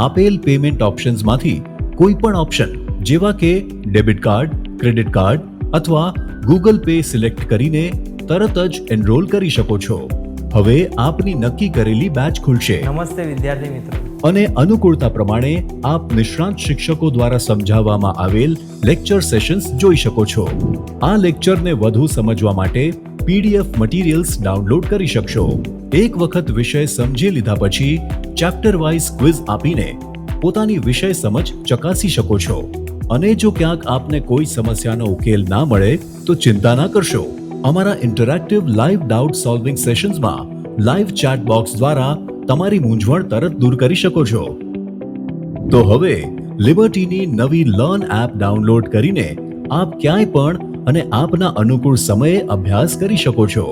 આપેલ પેમેન્ટ ઓપ્શન્સમાંથી કોઈ પણ ઓપ્શન જેવા કે ડેબિટ કાર્ડ, ક્રેડિટ કાર્ડ અથવા ગૂગલ પે સિલેક્ટ કરીને તરત જ એનરોલ કરી શકો છો. હવે આપની નક્કી કરેલી બેચ ખુલશે. નમસ્તે વિદ્યાર્થી મિત્રો. અને અનુકૂળતા પ્રમાણે આપ નિષ્ણાંત શિક્ષકો દ્વારા સમજાવવામાં આવેલ લેક્ચર સેશન્સ જોઈ શકો છો. આ લેક્ચરને વધુ સમજવા માટે PDF મટીરિયલ્સ ડાઉનલોડ કરી શકશો. એક વખત વિષય સમજી લીધા પછી ચેપ્ટર વાઇઝ ક્વિઝ આપીને પોતાની વિષય સમજ ચકાસી શકો છો. અને જો ક્યાંક આપને કોઈ સમસ્યાનો ઉકેલ ના મળે તો ચિંતા ના કરશો. અમારા ઇન્ટરેક્ટિવ લાઈવ ડાઉટ સોલ્વિંગ સેશન્સમાં લાઈવ ચેટ બોક્સ દ્વારા તમારી મૂંઝવણ તરત દૂર કરી શકો છો. તો હવે લિબર્ટીની નવી લર્ન એપ ડાઉનલોડ કરીને આપ ક્યાંય પણ અને આપના અનુકૂળ સમયે અભ્યાસ કરી શકો છો.